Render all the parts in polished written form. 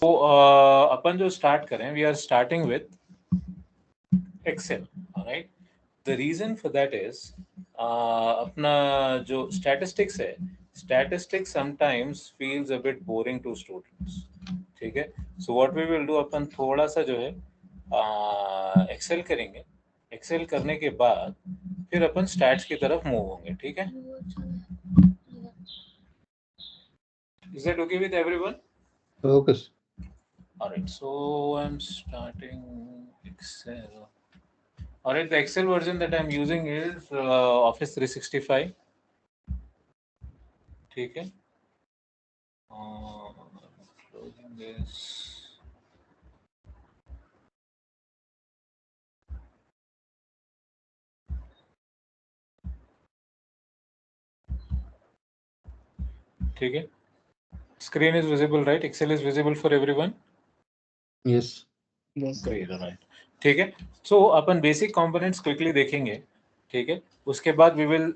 तो अपन जो स्टार्ट करें, we are starting with Excel, right. The reason for that is अपना जो स्टैटिस्टिक्स है, statistics sometimes feels a bit boring to students, ठीक है। So what we will do, अपन थोड़ा सा जो है एक्सेल करेंगे। एक्सेल करने के बाद फिर अपन स्टैट्स की तरफ मूव होंगे, ठीक है। Is that okay with everyone? Okay. Alright, so I'm starting Excel. Alright, the Excel version that I'm using is Office 365. ठीक है। Closing this. ठीक है। Screen is visible, right? Excel is visible for everyone. Yes. Yes, sir. Great, alright. ठीक है। So अपन basic components quickly देखेंगे, ठीक है। उसके बाद we will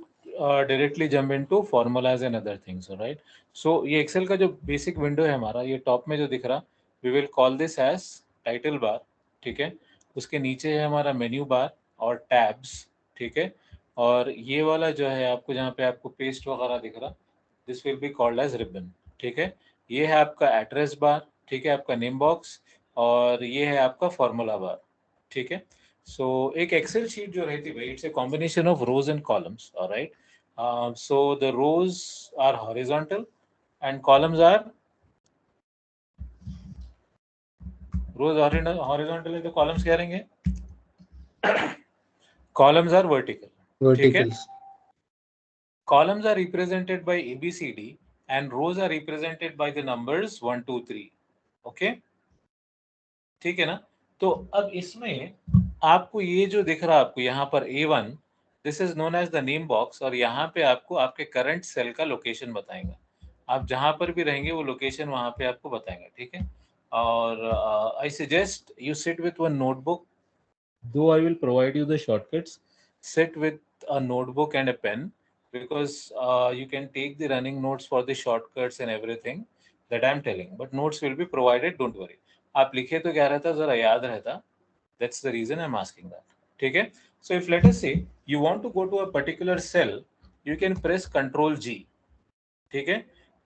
directly jump into formulas and other things, alright. So ये Excel का जो basic window है हमारा, ये top में जो दिख रहा, we will call this as title bar, ठीक है। उसके नीचे है हमारा menu bar और tabs, ठीक है। और ये वाला जो है आपको, जहाँ पे आपको paste वगैरह दिख रहा, this will be called as ribbon, ठीक है। ये है आपका एड्रेस बार, ठीक है, आपका नेम बॉक्स, और ये है आपका फॉर्मूला बार, ठीक है। सो एक एक्सेल शीट जो रहती है, it's a combination of rows and columns, alright. So the rows are horizontal and columns are rows horizontal है, तो कॉलम्स क्या रहेंगे? कॉलम्स आर वर्टिकल, ठीक है। Verticals. Columns are represented by ABCD and rows are represented by the numbers 1 2 3, okay, ठीक है ना। तो अब इसमें आपको ये जो दिख रहा है आपको यहाँ पर A1, this is known as the name box, और यहाँ पे आपको आपके करंट सेल का लोकेशन बताएगा। आप जहाँ पर भी रहेंगे वो लोकेशन वहाँ पे आपको बताएगा, ठीक है। और आई suggest you sit with one notebook, though I will provide you the shortcuts. Sit with a notebook and a pen, because you can take the running notes for the shortcuts and everything that I'm telling. But notes will be provided, don't worry. आप लिखे तो क्या रहता, जरा याद रहता. That's the reason I'm asking that. ठीक है? So if let us say you want to go to a particular cell, you can press Control G. ठीक है?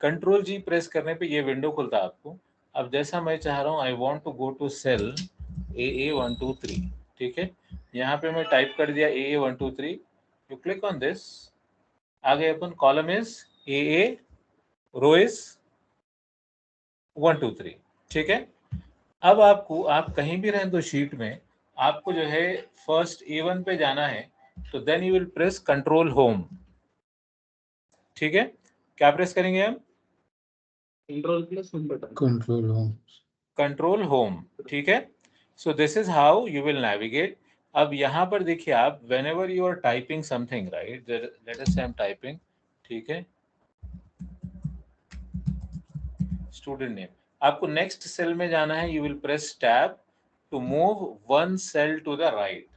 Control G प्रेस करने पे ये विंडो खुलता है आपको। अब जैसा मैं चाह रहा हूँ, I want to go to cell AA123, ठीक है। यहाँ पे मैं टाइप कर दिया AA123, you click on this, आगे अपन column is AA, row is 123, ठीक है। अब आपको, आप कहीं भी रहें तो शीट में, आपको जो है फर्स्ट A1 पे जाना है, तो then you will press control home, ठीक है। क्या प्रेस करेंगे हम? Control plus home button. Control home. Control home, ठीक है। So this is how you will navigate. अब यहाँ पर देखिए आप, whenever you are typing something, right, let us say I am typing, ठीक है, स्टूडेंट नेम, आपको नेक्स्ट सेल में जाना है, you will press tab to move one cell to the right,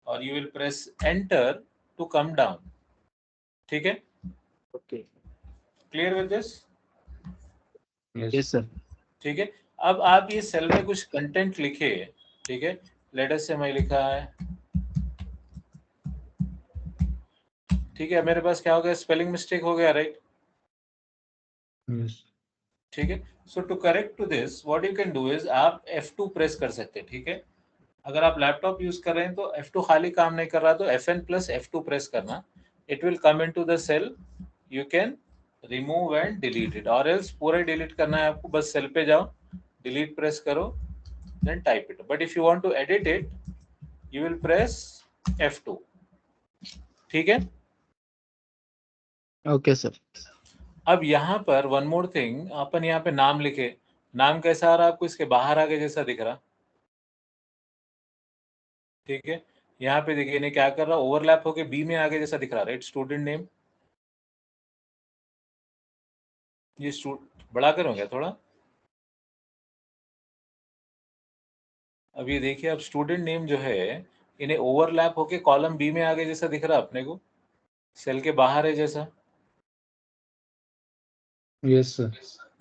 और you will press enter to come down, ठीक है। Okay. Clear with this? Yes. Yes, sir. ठीक है। अब आप ये सेल में कुछ कंटेंट लिखे, ठीक है। लेट अस से मैं लिखा है, ठीक है, मेरे पास क्या हो गया, स्पेलिंग मिस्टेक हो गया, राइट। Yes. ठीक है। So to correct to this, what you can do is, आप F2 प्रेस कर सकते हैं, ठीक है। अगर आप लैपटॉप यूज कर रहे हैं तो F2 खाली काम नहीं कर रहा, तो FN प्लस F2 प्रेस करना, it will come into the cell, you can remove and delete it, और एल्स पूरा डिलीट करना है आपको, बस सेल पे जाओ, डिलीट प्रेस करो, then type it. But if you want to edit it, you will press F2, ठीक है। Okay, sir. अब यहाँ पर वन मोर थिंग, अपन यहाँ पे नाम लिखे, नाम कैसा आ रहा है आपको, इसके बाहर आगे जैसा दिख रहा, ठीक है। यहाँ पे देखिए इन्हें क्या कर रहा, ओवरलैप होके बी में आगे जैसा दिख रहा, राइट, स्टूडेंट नेम। ये बड़ा करूँ क्या थोड़ा? अब ये देखिए, अब स्टूडेंट नेम जो है, इन्हें ओवरलैप होके कॉलम बी में आगे जैसा दिख रहा अपने को, सेल के बाहर है जैसा, Yes, sir.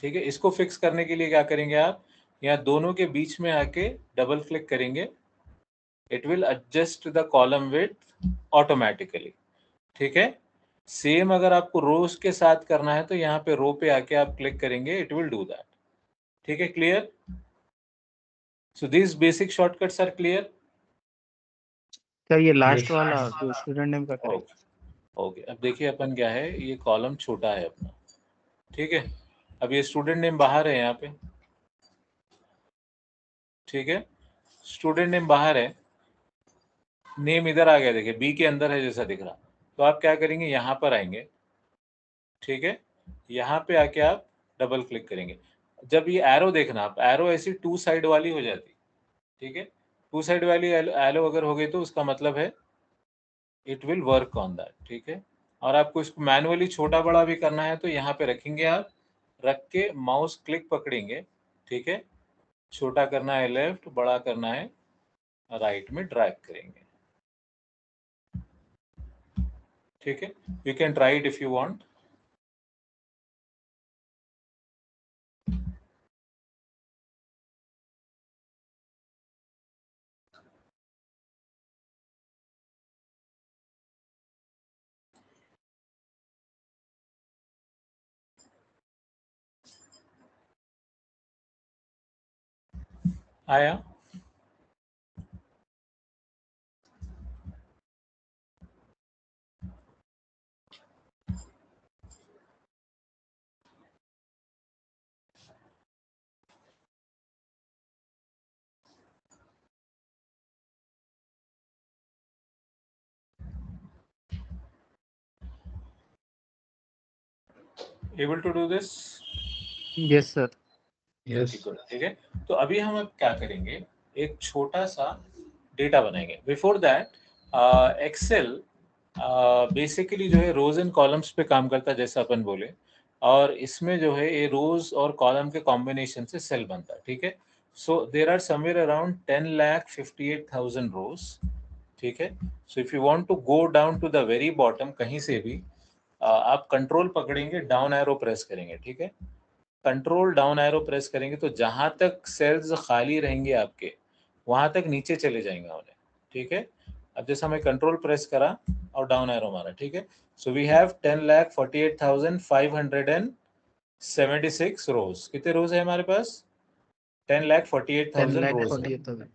ठीक है। इसको फिक्स करने के लिए क्या करेंगे आप, यहाँ दोनों के बीच में आके डबल क्लिक करेंगे, it will adjust the column width automatically. ठीक है, सेम अगर आपको रोज के साथ करना है तो यहाँ पे रो पे आके आप क्लिक करेंगे, इट विल डू दैट। ठीक है, clear? So this basic shortcuts are clear. क्या ये लास्ट Yes. वाला जो स्टूडेंट नेम का करेक्ट? ओके, अब देखिए अपन क्या है, ये कॉलम छोटा है अपना। ठीक है, अब ये स्टूडेंट नेम बाहर है यहाँ पे। ठीक है, स्टूडेंट नेम बाहर है, नेम इधर आ गया, देखिए बी के अंदर है जैसा दिख रहा। तो आप क्या करेंगे, यहाँ पर आएंगे। ठीक है, यहाँ पे आके आप डबल क्लिक करेंगे। जब ये एरो देखना, आप एरो ऐसी टू साइड वाली हो जाती। ठीक है, टू साइड वाली एरो अगर हो गई तो उसका मतलब है it will work on that. ठीक है, और आपको इसको मैनुअली छोटा बड़ा भी करना है तो यहाँ पे रखेंगे, आप रख के माउस क्लिक पकड़ेंगे। ठीक है, छोटा करना है लेफ्ट, बड़ा करना है राइट में ड्रैग करेंगे। ठीक है, you can try it if you want. आया? Able to do this? Yes sir. Yes. ठीक है, तो अभी हम अब क्या करेंगे, एक छोटा सा डेटा बनाएंगे। बिफोर दैट एक्सेल बेसिकली जो है रोज एंड कॉलम्स पे काम करता है जैसा अपन बोले, और इसमें जो है ये रोज और कॉलम के कॉम्बिनेशन से सेल बनता है। ठीक है, so there are somewhere around 10,58,000 rows. ठीक है, so if you want to go down to the very bottom, कहीं से भी आप कंट्रोल पकड़ेंगे, डाउन एरो प्रेस करेंगे। ठीक है, कंट्रोल डाउन एरो प्रेस करेंगे तो जहां तक सेल्स खाली रहेंगे आपके, वहां तक नीचे चले जाएंगे उन्हें। ठीक है, अब जैसा मैं कंट्रोल प्रेस करा और डाउन एरो मारा। ठीक है, सो वी हैव 10,48,576 रोज। कितने रोज है हमारे पास? 10,48,000 रोज है। 10,48,000।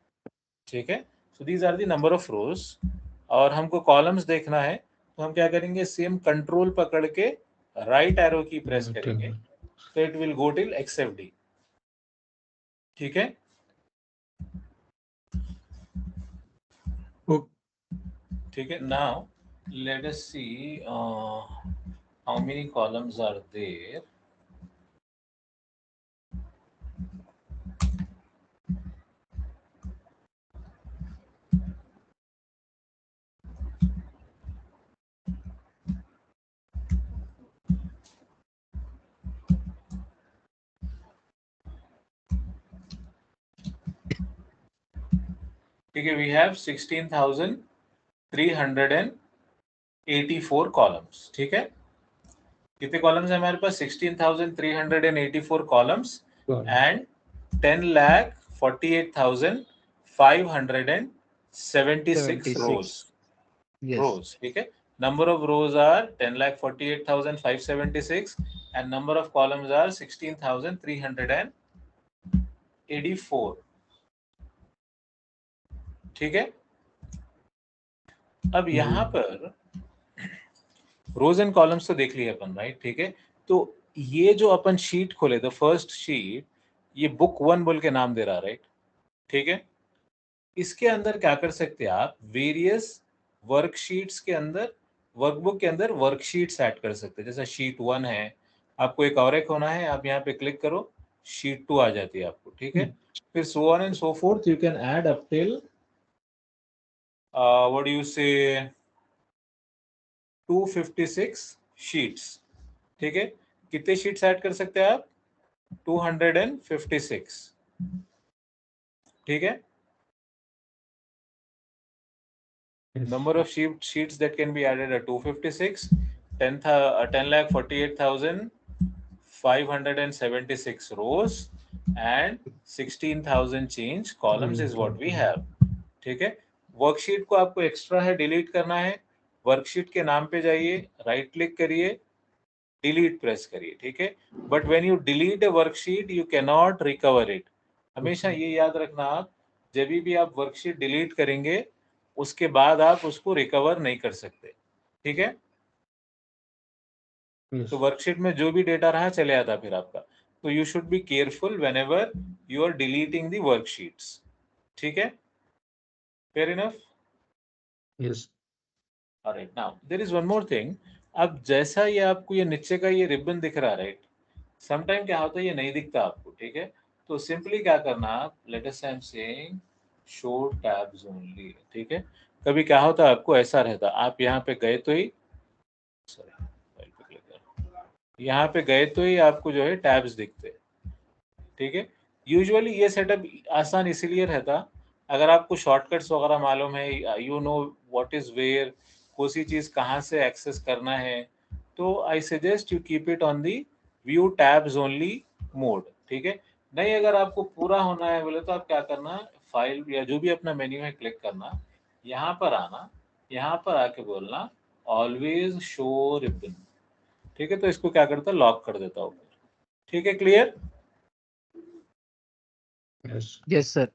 ठीक है, so these are the number of rows. और हमको कॉलम्स देखना है तो हम क्या करेंगे, सेम कंट्रोल पकड़ के राइट एरो की प्रेस करेंगे, तो it will go till XFD। ठीक है, ठीक है, now let us see how many columns are there. ठीक है, we have 16,384 columns। ठीक है, कितने कॉलम्स है हमारे पास? 16,384 कॉलम्स एंड 10,48,576 रोज। रोज, ठीक है, number of rows are 10,48,576 and number of columns are 16,384। ठीक है, अब यहाँ पर रोज एंड कॉलम्स तो देख लिए अपन, राइट? ठीक है, तो ये जो अपन शीट खोले, द फर्स्ट शीट, ये बुक 1 बोल के नाम दे रहा, राइट? ठीक है, इसके अंदर क्या कर सकते हैं आप, वेरियस वर्कशीट्स के अंदर, वर्कबुक के अंदर वर्कशीट्स ऐड कर सकते हैं। जैसा शीट 1 है, आपको एक और एक होना है, आप यहाँ पे क्लिक करो, शीट 2 आ जाती है आपको। ठीक है, फिर so on and so fourth, you can add up till what do you से 256 शीट्स। ठीक है, कितने शीट्स ऐड कर सकते हैं आप? 256। ठीक है, number of sheets that can be added are 256, 10,48,576 576 rows and 16,000 change columns is what we have. ठीक है, वर्कशीट को आपको एक्स्ट्रा है डिलीट करना है, वर्कशीट के नाम पे जाइए, राइट क्लिक करिए, डिलीट प्रेस करिए, ठीक है। But when you delete A worksheet you can not recover it. हमेशा ये याद रखना, आप जब भी आप वर्कशीट डिलीट करेंगे उसके बाद आप उसको रिकवर नहीं कर सकते, ठीक है। Yes. तो वर्कशीट में जो भी डेटा रहा चले आता फिर आपका, तो you should be careful whenever you are deleting the worksheets, ठीक है। Fair enough? Yes. Alright, now there is one more thing. अब जैसा ये आपको ये नीचे का ये रिबन दिख रहा है, राइट, समटाइम क्या होता है ये नहीं दिखता आपको, ठीक है। तो सिंपली क्या करना, आप let us I am saying show tabs only, ठीक है। कभी क्या होता है आपको ऐसा रहता, आप यहाँ पे गए तो ही, सॉरी यहाँ पे गए तो ही आपको जो है टैब्स दिखते, ठीक है। यूजुअली ये सेटअप आसान इसीलिए रहता, अगर आपको शॉर्टकट्स वगैरह मालूम है, you know what is where, कौन सी चीज कहाँ से एक्सेस करना है, तो I suggest you keep it on the view tabs only mode, ठीक है। नहीं, अगर आपको पूरा होना है बोले तो आप क्या करना, फाइल या जो भी अपना मेन्यू है क्लिक करना, यहाँ पर आना, यहाँ पर आके बोलना ऑलवेज शो रिबन, ठीक है। तो इसको क्या करता, लॉक कर देता हूँ, ठीक है। क्लियर? Yes. Yes, sir.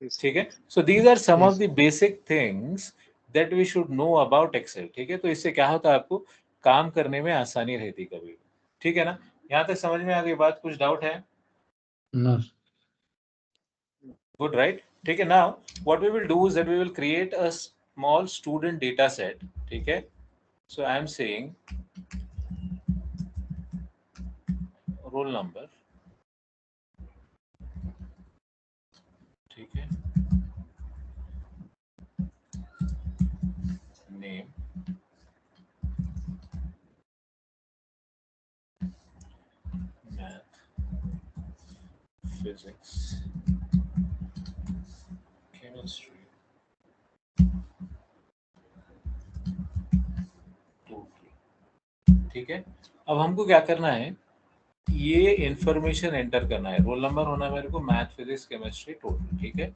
ठीक है। So these are some of Yes. The basic things that we should know about Excel, ठीक है। तो इससे क्या होता है, आपको काम करने में आसानी रहती कभी, ठीक है ना। यहाँ तक समझ में आ गई बात? कुछ डाउट है? No. गुड, राइट, ठीक है। Now what we will do is that we will create a small student data set, ठीक है। So I am saying roll number, ठीक है, नेम, मैथ, फिजिक्स, केमिस्ट्री, ठीक है। अब हमको क्या करना है, ये इंफॉर्मेशन एंटर करना है, रोल नंबर होना है मेरे को, मैथ, फिजिक्स, केमिस्ट्री, टोटल, ठीक है।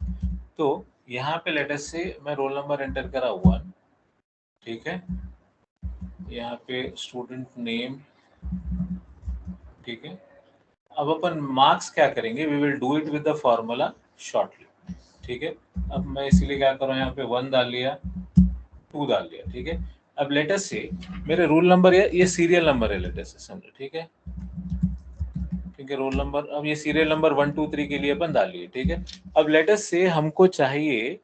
तो यहाँ पे लेटेस्ट से मैं रोल नंबर एंटर करा 1, ठीक है। यहाँ पे स्टूडेंट नेम, ठीक है। अब अपन मार्क्स क्या करेंगे, we will do it with the formula shortly, ठीक है। अब मैं इसीलिए क्या कर रहा हूँ, यहाँ पे 1 डाल लिया, 2 डाल लिया, ठीक है। अब लेटेस्ट से मेरे रोल नंबर ये सीरियल नंबर है, लेटेस्ट से समझो, ठीक है, ठीक है। रोल नंबर, अब ये सीरियल नंबर 1 2 3 के लिए अपन डालिए, ठीक है। अब लेटेस्ट से हमको चाहिए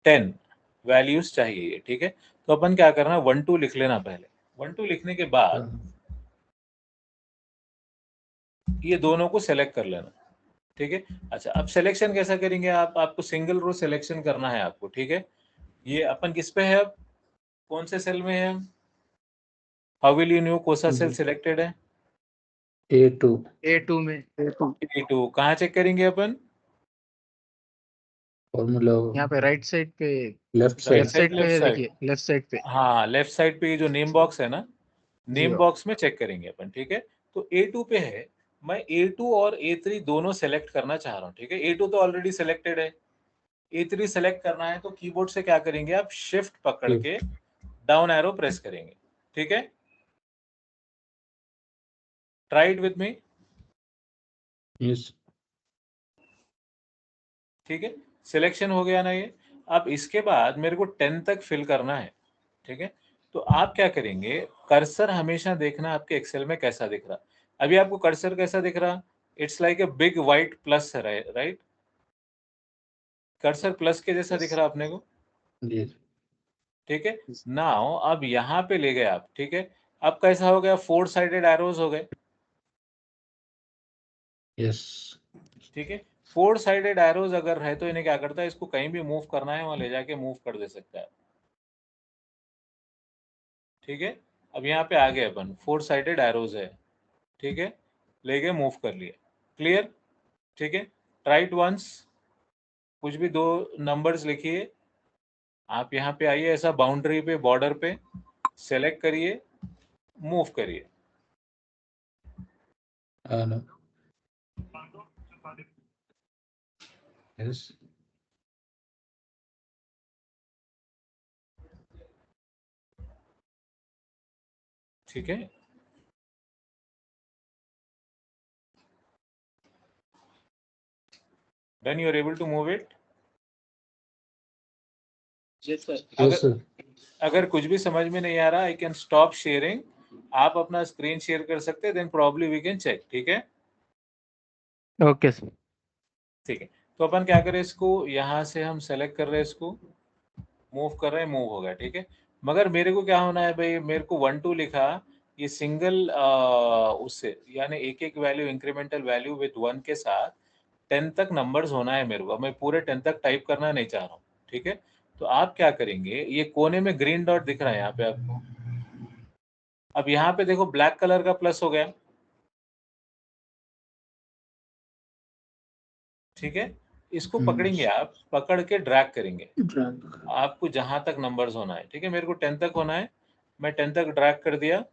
10 वैल्यूज चाहिए, ठीक है। तो अपन क्या करना, 1 2 लिख लेना पहले, 1 2 लिखने के बाद ये दोनों को सेलेक्ट कर लेना, ठीक है। अच्छा, अब सिलेक्शन कैसा करेंगे आप, आपको सिंगल रो सिलेक्शन करना है आपको, ठीक है। ये अपन किस पे है, अब कौन से सेल में है, हाउ विल यू नो कौन सा सेल सिलेक्टेड है, A2. A2 में A2 कहाँ चेक करेंगे अपन, Formula. यहाँ पे राइट साइड पे, Left right side. Left side left पे साइड, देखिए, लेफ्ट साइड पे। हाँ लेफ्ट साइड पे ये जो नेम बॉक्स है ना, जी नेम बॉक्स में चेक करेंगे अपन, ठीक है। तो A2 पे है, मैं A2 और A3 दोनों सेलेक्ट करना चाह रहा हूँ, ठीक है। A2 तो ऑलरेडी सेलेक्टेड है, A3 सेलेक्ट करना है, तो कीबोर्ड से क्या करेंगे आप, शिफ्ट पकड़ के डाउन एरो प्रेस करेंगे, ठीक है। Try it with me, Yes. ठीक है। सिलेक्शन हो गया ना ये। अब इसके बाद मेरे को 10 तक फिल करना है, ठीक है। तो आप क्या करेंगे, कर्सर हमेशा देखना आपके एक्सेल में कैसा दिख रहा। अभी आपको कर्सर कैसा दिख रहा, it's like a big white plus, right, cursor plus के जैसा दिख रहा अपने को, Yes. ठीक है। नाउ अब यहाँ पे ले गए आप, ठीक है। अब कैसा हो गया, 4 साइडेड एरोज हो गए, Yes. ठीक है। 4 साइडेड एरोज अगर है तो इन्हें क्या करता है, इसको कहीं भी मूव करना है वहां ले जाके मूव कर दे सकता है, ठीक है। अब यहाँ पे आ गए अपन, 4 साइडेड एरोज है, ठीक है, ले गए मूव कर लिए, क्लियर, ठीक है। ट्राइट वंस, कुछ भी 2 नंबर्स लिखिए, आप यहाँ पे आइए, ऐसा बाउंड्री पे, बॉर्डर पे सेलेक्ट करिए, मूव करिए, No. Yes. ठीक है, then you are able to move it. Yes, sir. Yes, sir. अगर कुछ भी समझ में नहीं आ रहा, आई कैन स्टॉप शेयरिंग, आप अपना स्क्रीन शेयर कर सकते हैं, then probably we can check. ठीक है, ओके सर. ठीक है. तो अपन क्या करें, इसको यहाँ से हम सेलेक्ट कर रहे हैं, इसको मूव कर रहे हैं, मूव हो गया. ठीक है, मगर मेरे को क्या होना है भाई, मेरे को 1 2 लिखा, ये सिंगल उससे यानी एक एक वैल्यू इंक्रीमेंटल वैल्यू विद 1 के साथ 10 तक नंबर्स होना है मेरे को. मैं पूरे 10 तक टाइप करना नहीं चाह रहा हूँ. ठीक है, तो आप क्या करेंगे, ये कोने में ग्रीन डॉट दिख रहा है यहाँ पे आपको. अब यहाँ पे देखो ब्लैक कलर का प्लस हो गया. ठीक है, इसको पकड़ेंगे, आप पकड़ के ड्रैग करेंगे आपको जहां तक नंबर्स होना है. ठीक है, मेरे को 10 तक होना है, मैं 10 तक ड्रैग कर दिया,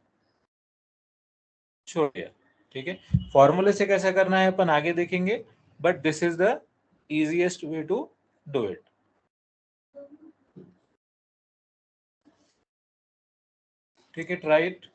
छोड़ दिया. ठीक है, फॉर्मूले से कैसा करना है अपन आगे देखेंगे, but this is the easiest way to do it. ठीक है, ट्राई इट.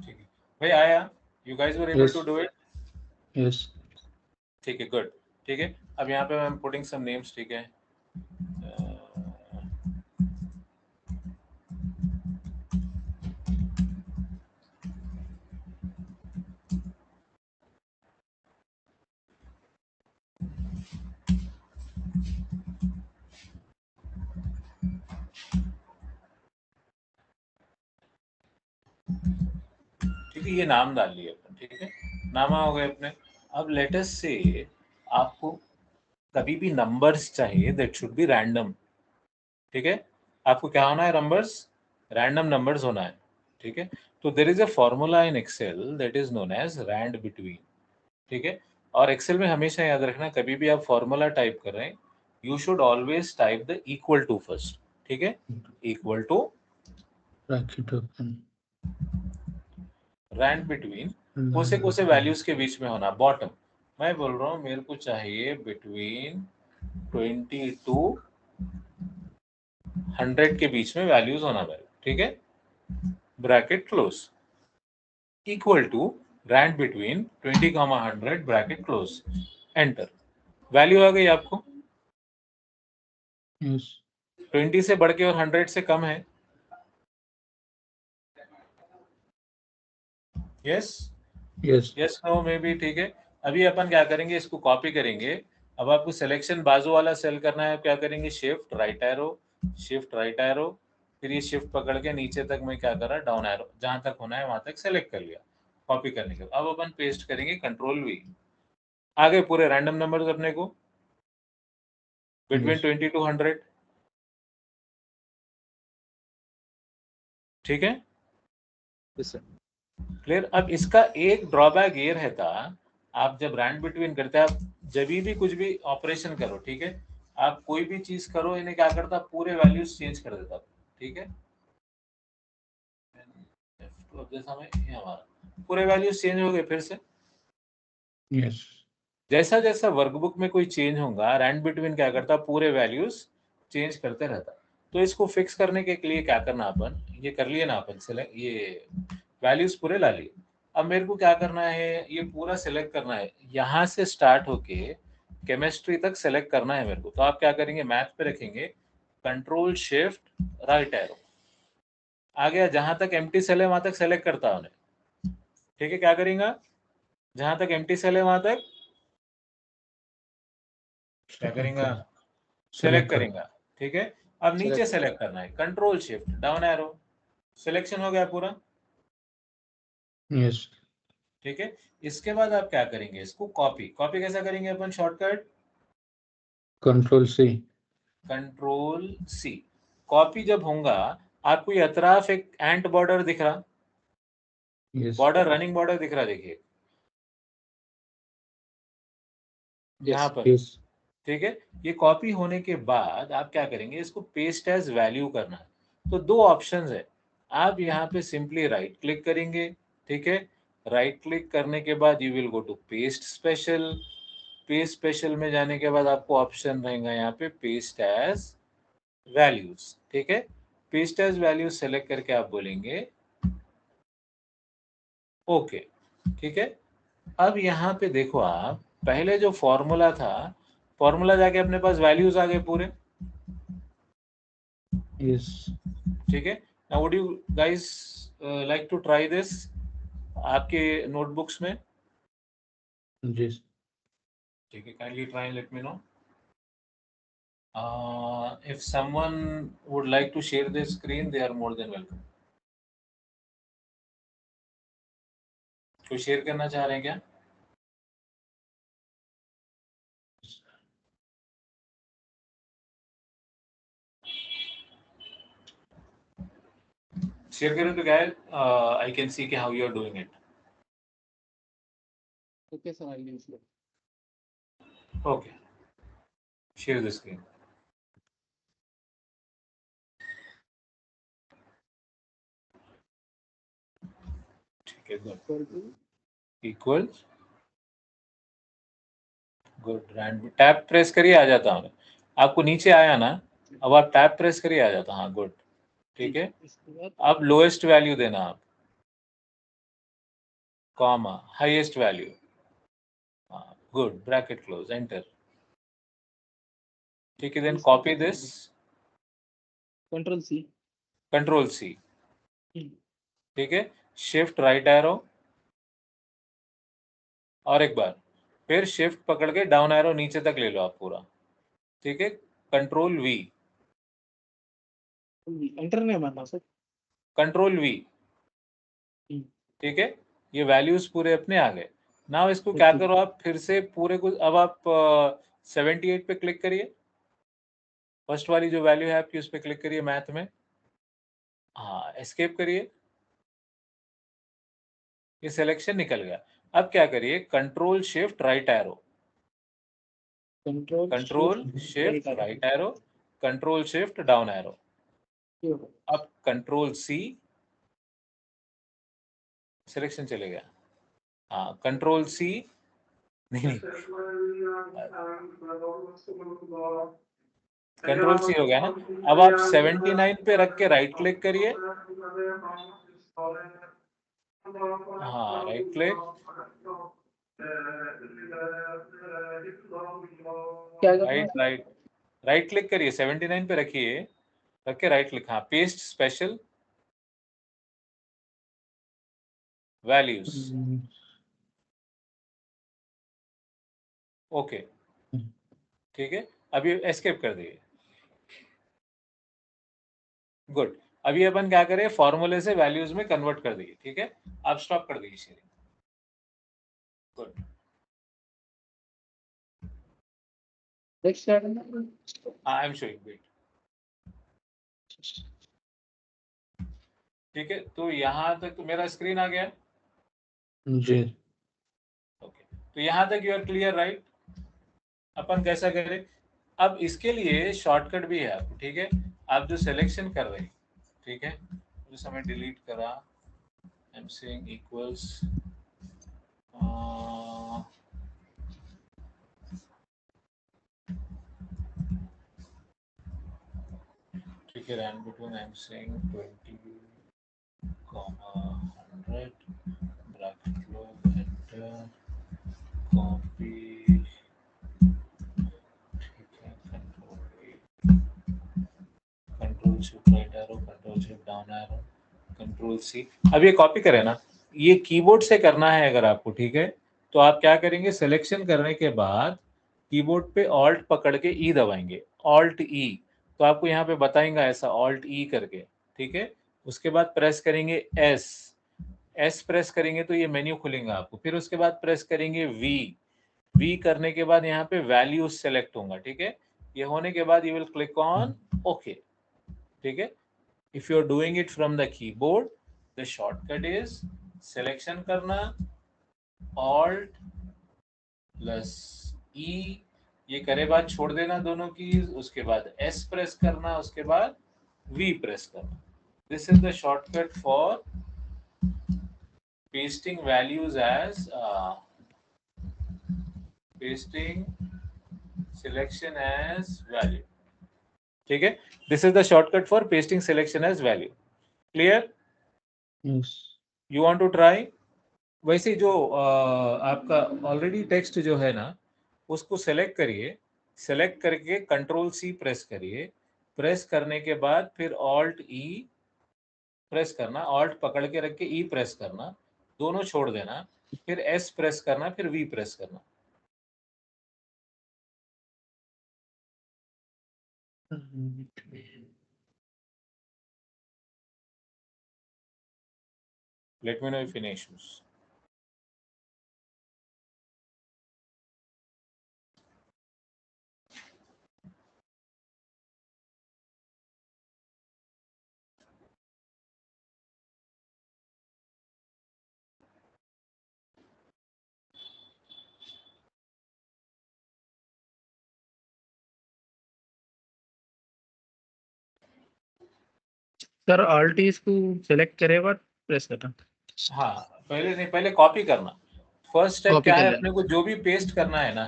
ठीक है भाई, आया, you guys were able Yes. To do it. Yes. ठीक है, गुड. ठीक है, अब यहाँ पे मैं पुटिंग सम नेम्स. ठीक है, ठीक है, ये नाम डाल लिए अपन. ठीक है, नामा हो गए अपने. अब लेटेस्ट से आपको कभी भी नंबर्स चाहिए, दैट शुड बी रैंडम. ठीक है, आपको क्या होना है, नंबर्स, रैंडम नंबर्स होना है. ठीक है, तो there is a formula in Excel that is known as rand between. ठीक है, और एक्सेल में हमेशा याद रखना, कभी भी आप फॉर्मूला टाइप कर रहे हैं, you should always type the equal to first. ठीक है, equal to Bracket open. Rand between कोसे कोसे वैल्यूज के बीच में होना, बॉटम. मैं बोल रहा हूँ मेरे को चाहिए बिटवीन 20 टू 100 के बीच में वैल्यूज होना मेरे. ठीक है, bracket close, equal to rand between 20, 100 bracket close, enter. Value आ गई आपको. Yes. 20 से बढ़ के और 100 से कम है. Yes Yes. Yes no maybe. ठीक है, अभी अपन क्या करेंगे, इसको कॉपी करेंगे. अब आपको सिलेक्शन बाजू वाला सेल करना है, क्या करेंगे, shift right arrow, shift right arrow, फिर ये शिफ्ट पकड़ के नीचे तक मैं क्या कर रहा, डाउन एरो, जहां तक होना है वहां तक सेलेक्ट कर लिया. कॉपी करने के बाद अब अपन पेस्ट करेंगे, कंट्रोल वी. आ गए पूरे रैंडम नंबर्स अपने को बिटवीन 20 टू 100. ठीक है, Yes, sir. क्लियर. अब इसका एक ड्रॉबैक ये रहता, आप जब रैंड बिटवीन करते हैं, आप जब भी कुछ भी ऑपरेशन करो, ठीक है, आप कोई भी चीज करो, इन्हें क्या करता, पूरे वैल्यूज चेंज कर देता. ठीक है, अब जैसा मैं ये हमारा पूरे वैल्यूज चेंज हो गए फिर से. Yes. जैसा जैसा वर्कबुक में कोई चेंज होगा, रैंड बिटवीन क्या करता, पूरे वैल्यूज चेंज करते रहता. तो इसको फिक्स करने के लिए क्या करना, अपन ये कर लिए ना, अपन सेलेक्ट ये वैल्यूज पूरे ला लिए. अब मेरे को क्या करना है, ये पूरा सिलेक्ट करना है, यहाँ से स्टार्ट होके केमिस्ट्री तक सेलेक्ट करना है मेरे को, तो आप क्या करेंगे, मैथ पे रखेंगे कंट्रोल शिफ्ट राइट एरो, आ गया जहां तक एम्प्टी सेल है वहां तक सेलेक्ट करता है उन्हें, ठीक है। क्या करेंगे, जहां तक एम्प्टी सेल है वहां तक क्या करेंगे, सेलेक्ट करेंगे, ठीक है। अब नीचे सेलेक्ट करना है, control shift down arrow, selection हो गया पूरा, यस, ठीक है। इसके बाद आप क्या करेंगे, इसको कॉपी, कॉपी कैसा करेंगे अपन, shortcut control C, control C. Copy जब होगा, आपको ये अतराफ एक एंट बॉर्डर दिख रहा, यस, बॉर्डर रनिंग बॉर्डर दिख रहा, देखिए यहाँ पर, यस, ठीक है। ये कॉपी होने के बाद आप क्या करेंगे, इसको पेस्ट एज वैल्यू करना है। तो दो ऑप्शंस है, आप यहाँ पे सिंपली राइट क्लिक करेंगे, ठीक है। राइट क्लिक करने के बाद you will go to paste special, paste special में जाने के बाद आपको ऑप्शन रहेगा यहाँ पे पेस्ट एज वैल्यूज, ठीक है। पेस्ट एज वैल्यूज सेलेक्ट करके आप बोलेंगे ओके, ठीक है। अब यहाँ पे देखो आप, पहले जो फॉर्मूला था, फॉर्मूला जाके अपने पास वैल्यूज आ गए पूरे, यस, ठीक है। Now would you guys like to try this आपके नोटबुक्स में, जी, ठीक है। Kindly try, let me know if someone would like to share the screen, they are more than welcome. कोई शेयर करना चाह रहे हैं क्या, शेयर करें तो क्या है, आई कैन सी कि how you are doing it. Okay, sir, I'll use it. Okay, share the screen, ठीक है। Good, Equal to equal, good, rand tab press करिए, आ जाता हूँ, आपको नीचे आया ना, अब आप टैब प्रेस करिए, आ जाता, हाँ गुड, ठीक है। इसके बाद अब लोएस्ट वैल्यू देना आप, comma highest value, good, bracket close, enter, ठीक है। Then copy this, Control C. Control C, ठीक है। शिफ्ट राइट एरो, और एक बार फिर शिफ्ट पकड़ के डाउन एरो नीचे तक ले लो आप पूरा, ठीक है। कंट्रोल वी, Enter नहीं मारना सर। कंट्रोल वी, ठीक है। ये वैल्यूज पूरे अपने आ गए। नाउ इसको क्या करो आप, फिर से पूरे को, अब आप 78 पे क्लिक करिए, फर्स्ट वाली जो वैल्यू है आपकी उस पे क्लिक करिए मैथ में, हाँ एस्केप करिए, ये सिलेक्शन निकल गया। अब क्या करिए, control shift right arrow, control shift right arrow, control shift down arrow, अब कंट्रोल सी, सिलेक्शन चले गया, हाँ कंट्रोल सी, नहीं कंट्रोल सी हो गया ना। अब आप 79 पे रख के राइट क्लिक करिए, हाँ right click, right right right click करिए, 79 पे रखिए, रख के राइट क्लिक, हाँ पेस्ट स्पेशल वैल्यूज, ओके, ठीक है। अभी एस्केप कर दिए, गुड। अभी अपन क्या करें, फॉर्मूले से वैल्यूज में कन्वर्ट कर दिए, ठीक है। आप स्टॉप कर दीजिए sharing, good. Next item. I am showing, wait, ठीक है। तो यहाँ तक तो मेरा स्क्रीन आ गया, जी, ओके। तो यहाँ तक यू आर क्लियर, राइट। अपन कैसा करें, अब इसके लिए शॉर्टकट भी है आपको, ठीक है। आप जो सिलेक्शन कर रहे हैं, ठीक है, उस समय डिलीट करा, आई एम सेइंग इक्वल्स, ठीक है, rand between, I am saying 20, 100, bracket close, enter, copy, shift right arrow, control shift down arrow, control C. अब ये कॉपी करें ना, ये कीबोर्ड से करना है अगर आपको, ठीक है, तो आप क्या करेंगे, सिलेक्शन करने के बाद कीबोर्ड पे ऑल्ट पकड़ के ई दबाएंगे, ऑल्ट ई, तो आपको यहाँ पे बताएंगे ऐसा ऑल्ट ई करके, ठीक है। उसके बाद प्रेस करेंगे एस, एस प्रेस करेंगे तो ये मेन्यू खुलेगा आपको, फिर उसके बाद प्रेस करेंगे वी, वी करने के बाद यहाँ पे वैल्यूज सेलेक्ट होगा, ठीक है। ये होने के बाद you will click on okay, ठीक है। If you are doing it from the keyboard, the shortcut is selection करना, ऑल्ट प्लस ई, ये करे बाद छोड़ देना दोनों कीज, उसके बाद एस प्रेस करना, उसके बाद वी प्रेस करना। This is the shortcut for pasting values as pasting selection as value, ठीक है। This is the shortcut for pasting selection as value. Clear? Yes. You want to try? वैसे जो आपका already text जो है ना, उसको सेलेक्ट करिए, सेलेक्ट करके कंट्रोल सी प्रेस करिए, प्रेस करने के बाद फिर ऑल्ट ई प्रेस करना, ऑल्ट पकड़ के रख के ई प्रेस करना, दोनों छोड़ देना, फिर एस प्रेस करना, फिर वी प्रेस करना। Let me know if any issues. Sir alt इसको सेलेक्ट करे बाद प्रेस करना। हाँ, पहले नहीं, पहले कॉपी करना। फर्स्ट स्टेप Copy क्या कर है, लेना। अपने को जो भी पेस्ट करना है ना,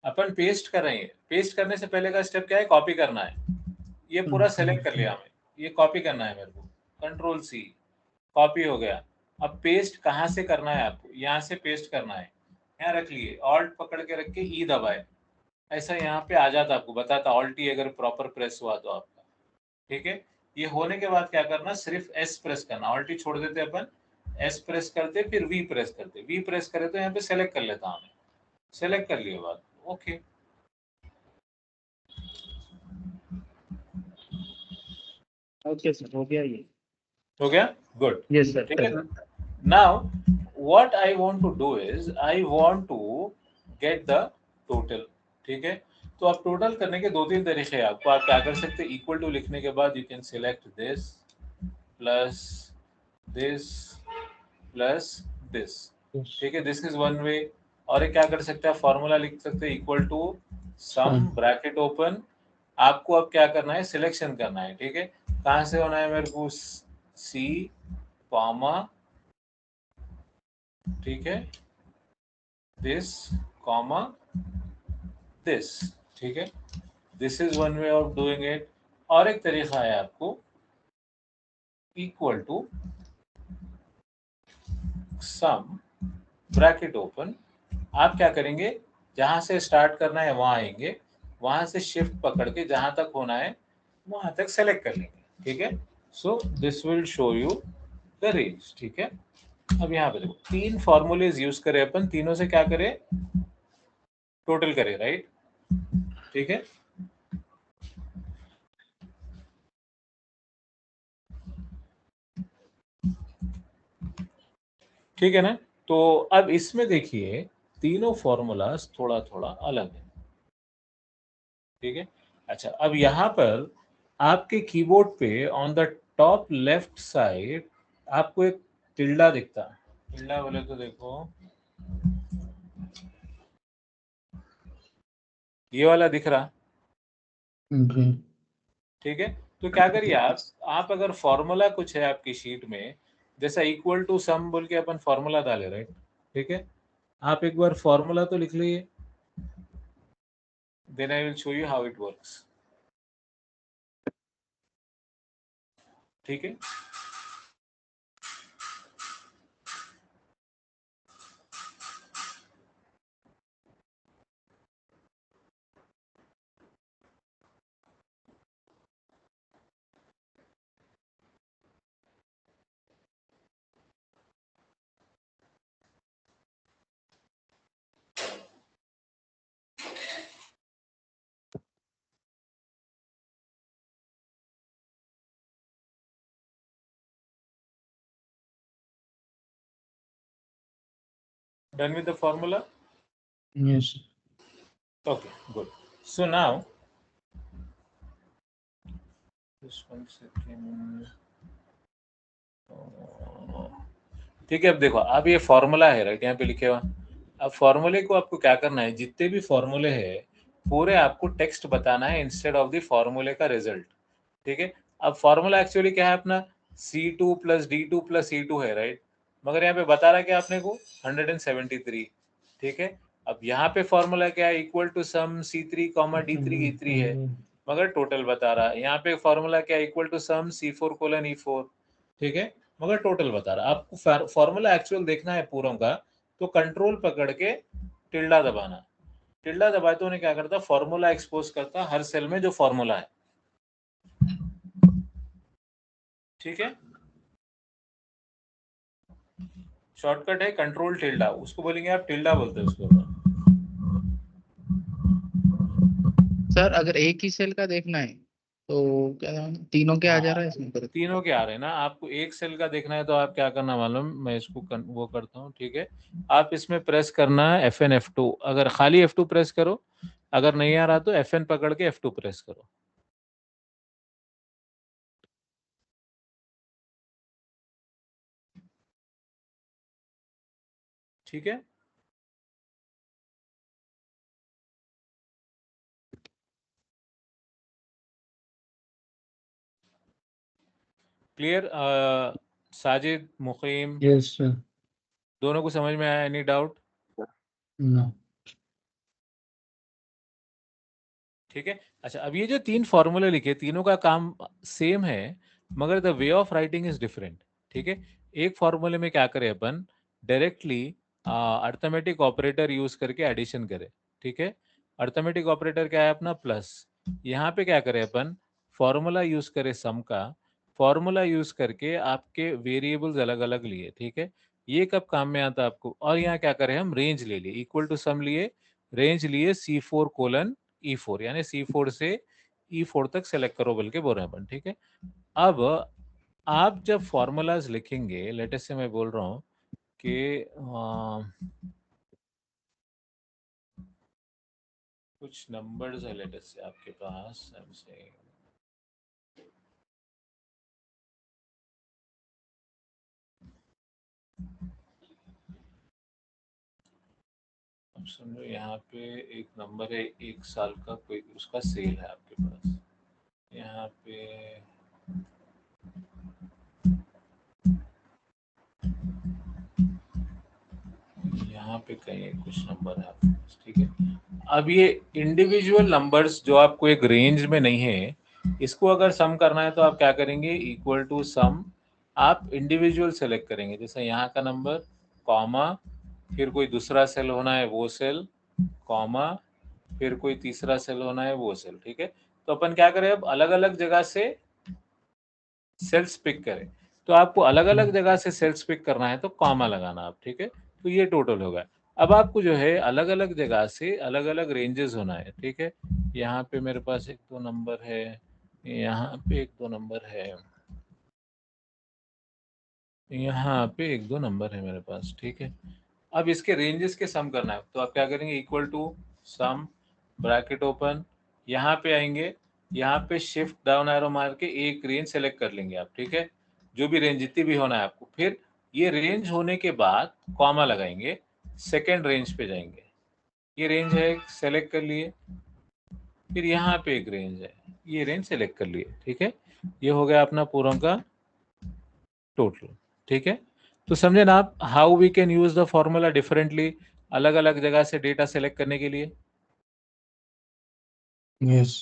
अपन पेस्ट कर रहे हैं, पेस्ट करने से पहले का स्टेप क्या है, कॉपी करना है। ये पूरा सेलेक्ट कर लिया हमें, ये कॉपी करना है मेरे को, कंट्रोल सी, कॉपी हो गया। अब पेस्ट कहाँ से करना है आपको, यहाँ से पेस्ट करना है, यहाँ रख लिए, ऑल्ट पकड़ के रख के ई दबाए, ऐसा यहाँ पे आ जाता, आपको बताता ऑल्ट ई अगर प्रॉपर प्रेस हुआ तो आपका, ठीक है। ये होने के बाद क्या करना, सिर्फ एस प्रेस करना, ऑल्ट ई छोड़ देते अपन, एस प्रेस करते, फिर वी प्रेस करते, वी प्रेस करे तो यहाँ पे सेलेक्ट कर लेता हमें, सेलेक्ट कर लिए बाद, ओके। ओके सर, हो गया ये। हो गया, गुड, यस सर। ठीक है। Now what I want to do is, I want to get the total, ठीक है। तो आप टोटल करने के दो तीन तरीके हैं आपको, आप क्या कर सकते हैं, इक्वल टू लिखने के बाद you can select this plus this plus this, Yes. ठीक है, दिस इज वन वे। और एक क्या कर सकते हैं, फॉर्मूला लिख सकते हैं, equal to sum bracket open, आपको अब क्या करना है, सिलेक्शन करना है, ठीक है। कहाँ से होना है मेरे को, सी कॉमा, ठीक है, दिस कॉमा दिस, ठीक है। This is one way of doing it. और एक तरीका है आपको, equal to sum bracket open, आप क्या करेंगे, जहां से स्टार्ट करना है वहां आएंगे, वहां से शिफ्ट पकड़ के जहां तक होना है वहां तक सेलेक्ट कर लेंगे, ठीक है। So this will show you the range, ठीक है। अब यहाँ पे देखो, तीन फॉर्मूलेज यूज करें अपन, तीनों से क्या करें, टोटल करें, राइट, ठीक है। ठीक है ना, तो अब इसमें देखिए तीनों फॉर्मूलाज थोड़ा थोड़ा अलग है, ठीक है। अच्छा, अब यहाँ पर आपके कीबोर्ड पे on the top left side आपको एक टिल्डा दिखता है, टिल्डा बोले तो देखो ये वाला दिख रहा, Okay. ठीक है। तो क्या करिए आप अगर फॉर्मूला कुछ है आपकी शीट में, जैसा इक्वल टू सम बोल के अपन फॉर्मूला डाले, राइट, ठीक है, आप एक बार फॉर्मूला तो लिख लीजिए, then I will show you how it works, ठीक है। Done with the formula? Yes. Okay, good. So now, just 1 second. ठीक है, अब देखो, अब ये फॉर्मूला है, राइट, यहाँ पे लिखे हुआ। अब फॉर्मूले को आपको क्या करना है, जितने भी फॉर्मूले हैं पूरे आपको टेक्स्ट बताना है इंस्टेड ऑफ द फॉर्मूले का रिजल्ट। ठीक है, अब फॉर्मूला एक्चुअली क्या है अपना, C2 + D2 + C2 है, राइट, मगर यहाँ पे बता रहा है कि आपने को 173। ठीक है, अब यहाँ पे फॉर्मूला क्या है, equal to some C3, D3 E3 है, मगर टोटल बता रहा है। यहाँ पे फॉर्मूला क्या है, equal to some C4 E4। ठीक है, मगर टोटल बता रहा है। आपको फॉर्मूला एक्चुअल देखना है पूरों का, तो कंट्रोल पकड़ के टिल्डा दबाना। टिल्डा दबाए तो उन्हें क्या करता, फॉर्मूला एक्सपोज करता हर सेल में जो फॉर्मूला है। ठीक है, शॉर्टकट है कंट्रोल टिल्डा, उसको बोलेंगे आप, टिल्डा बोलते हैं उसको। सर अगर एक ही सेल का देखना है तो क्या नाम, तीनों के आ जा रहा है इसमें पर? तीनों के आ रहे हैं ना, आपको एक सेल का देखना है तो आप क्या करना मालूम, मैं इसको वो करता हूँ। ठीक है, आप इसमें प्रेस करना है FN F2, अगर खाली F2 प्रेस करो, अगर नहीं आ रहा तो FN पकड़ के F2 प्रेस करो। ठीक है, क्लियर? साजिद, मुकीम, Yes, sir. दोनों को समझ में आया? Any doubt? No. ठीक है, अच्छा, अब ये जो 3 फॉर्मूले लिखे, तीनों का काम सेम है, मगर the way of writing is different. ठीक है, एक फॉर्मूले में क्या करें अपन, डायरेक्टली अर्थमेटिक ऑपरेटर यूज करके एडिशन करें। ठीक है, अर्थमेटिक ऑपरेटर क्या है अपना, प्लस। यहाँ पे क्या करें अपन, फॉर्मूला यूज करें सम का, फॉर्मूला यूज करके आपके वेरिएबल्स अलग अलग लिए। ठीक है, ये कब काम में आता है आपको, और यहाँ क्या करें हम, रेंज ले लिए, इक्वल टू सम लिए, रेंज लिए C4 E4, यानी C4 से E4 तक सेलेक्ट करो बोल के बोल रहे हैं अपन। ठीक है, अब आप जब फॉर्मूलाज लिखेंगे, लेटेस्ट से मैं बोल रहा हूँ कि कुछ नंबर्स है लेटेस्ट से आपके पास, अब समझो यहाँ पे एक नंबर है, 1 साल का, कोई उसका सेल है आपके पास। यहाँ पे कहीं कुछ नंबर है आपके पास। ठीक है, अब ये इंडिविजुअल नंबर्स जो आपको एक रेंज में नहीं है, इसको अगर सम करना है तो आप क्या करेंगे, इक्वल टू सम, आप इंडिविजुअल सेलेक्ट करेंगे, जैसे यहाँ का नंबर, कॉमा, फिर कोई दूसरा सेल होना है वो सेल, कॉमा, फिर कोई तीसरा सेल होना है वो सेल। ठीक है, तो अपन क्या करें, अब अलग अलग जगह से सेल्स पिक करें, तो आपको अलग अलग जगह से सेल्स पिक करना है तो कॉमा लगाना आप। ठीक है, तो ये टोटल होगा। अब आपको जो है अलग अलग जगह से अलग अलग रेंजेस होना है। ठीक है, यहाँ पे मेरे पास 1 2 नंबर है, यहाँ पे 1 2 नंबर है, यहाँ पे 1 2 नंबर है मेरे पास। ठीक है, अब इसके रेंजेस के सम करना है, तो आप क्या करेंगे, equal to sum, bracket open, यहाँ पे आएंगे, यहाँ पे शिफ्ट डाउन एरो मार के एक रेंज सेलेक्ट कर लेंगे आप। ठीक है, जो भी रेंज जितनी भी होना है आपको, फिर ये रेंज होने के बाद कॉमा लगाएंगे, सेकेंड रेंज पे जाएंगे, ये रेंज है सेलेक्ट कर लिए, फिर यहाँ पे एक रेंज है, ये रेंज सेलेक्ट कर लिए। ठीक है, ये हो गया अपना पूरा का टोटल। ठीक है, तो समझे ना आप, how we can use the formula differently, अलग अलग जगह से डेटा सेलेक्ट करने के लिए। Yes.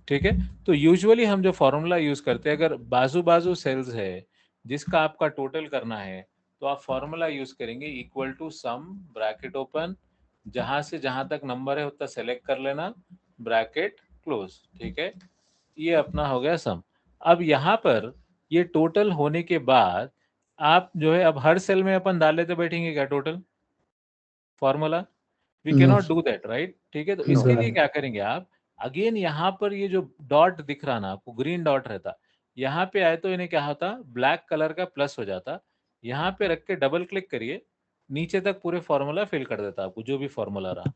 ठीक है, तो यूजुअली हम जो फॉर्मूला यूज करते हैं, अगर बाजू बाजू सेल्स है जिसका आपका टोटल करना है, तो आप फॉर्मूला यूज करेंगे, equal to sum, bracket open, जहां से जहां तक नंबर है उतना सेलेक्ट कर लेना, ब्रैकेट क्लोज। ठीक है, ये अपना हो गया सम। अब यहाँ पर ये टोटल होने के बाद आप जो है, अब हर सेल में अपन डाल लेते बैठेंगे क्या total formula, we can No. Not do that, right. ठीक है, तो No. इसके लिए क्या करेंगे आप, अगेन यहाँ पर ये जो डॉट दिख रहा ना आपको, ग्रीन डॉट रहता, यहाँ पे आए तो इन्हें क्या होता, ब्लैक कलर का प्लस हो जाता, यहाँ पे रख के डबल क्लिक करिए, नीचे तक पूरे फॉर्मूला फिल कर देता आपको, जो भी फॉर्मूला रहा।